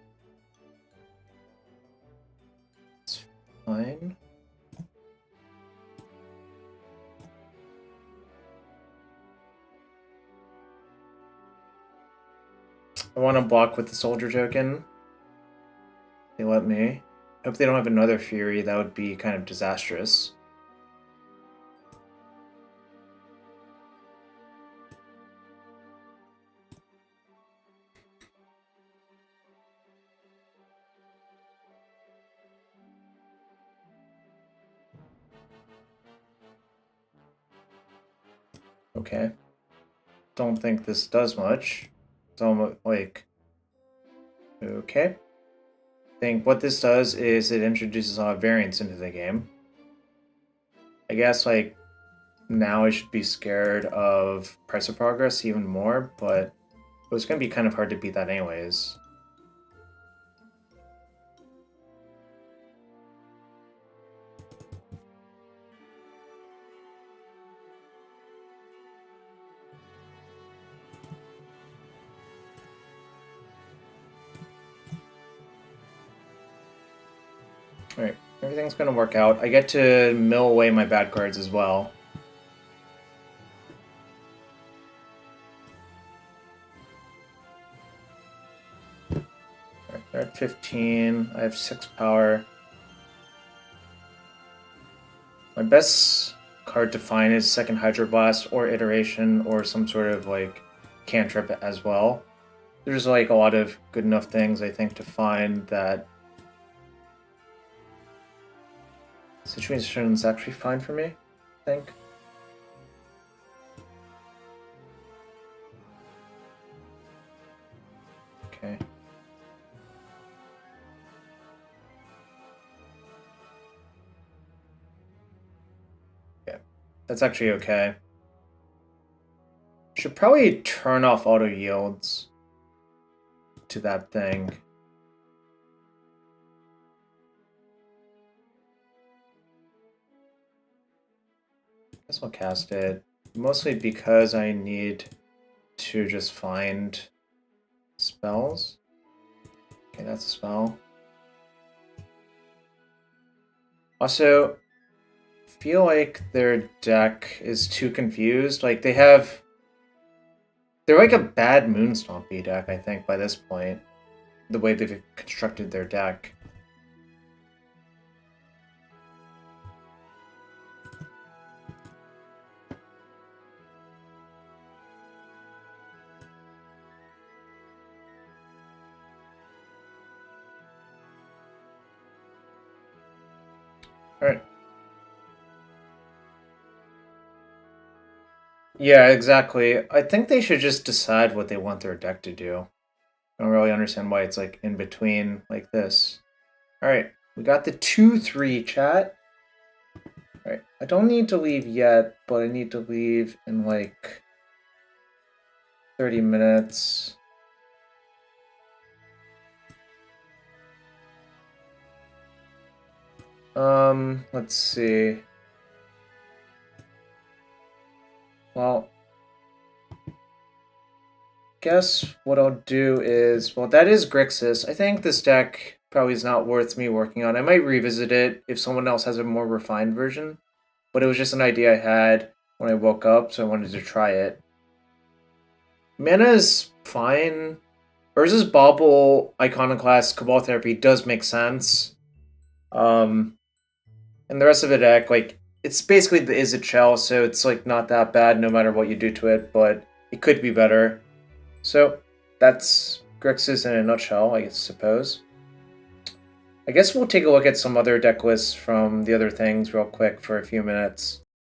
it's fine. I want to block with the Soldier Token. They let me. I hope they don't have another Fury. That would be kind of disastrous. Okay. Don't think this does much. It's almost like... Okay. I think what this does is it introduces a lot of variance into the game. I guess, like, now I should be scared of Price of Progress even more, but it was going to be kind of hard to beat that anyways. Alright, everything's going to work out. I get to mill away my bad cards as well. Alright, they're at 15. I have 6 power. My best card to find is second Hydroblast or Iteration or some sort of like cantrip as well. There's like a lot of good enough things I think to find that situation's actually fine for me, I think. Okay. Yeah, that's actually okay. Should probably turn off auto yields to that thing. Guess I'll cast it. Mostly because I need to just find spells. Okay, that's a spell. Also, feel like their deck is too confused. Like, they're like a bad Moonstompy deck, I think, by this point. The way they've constructed their deck. Alright. Yeah, exactly. I think they should just decide what they want their deck to do. I don't really understand why it's like in between like this. Alright, we got the 2-3 chat. Alright, I don't need to leave yet, but I need to leave in like 30 minutes. Let's see. Well, guess what I'll do is, well, that is Grixis. I think this deck probably is not worth me working on. I might revisit it if someone else has a more refined version, but it was just an idea I had when I woke up, so I wanted to try it. Mana is fine. Urza's Bauble Iconoclast Cabal Therapy does make sense. And the rest of the deck, like, it's basically the Is It Shell, so it's like not that bad no matter what you do to it, but it could be better. So that's Grixis in a nutshell, I suppose. I guess we'll take a look at some other deck lists from the other things real quick for a few minutes.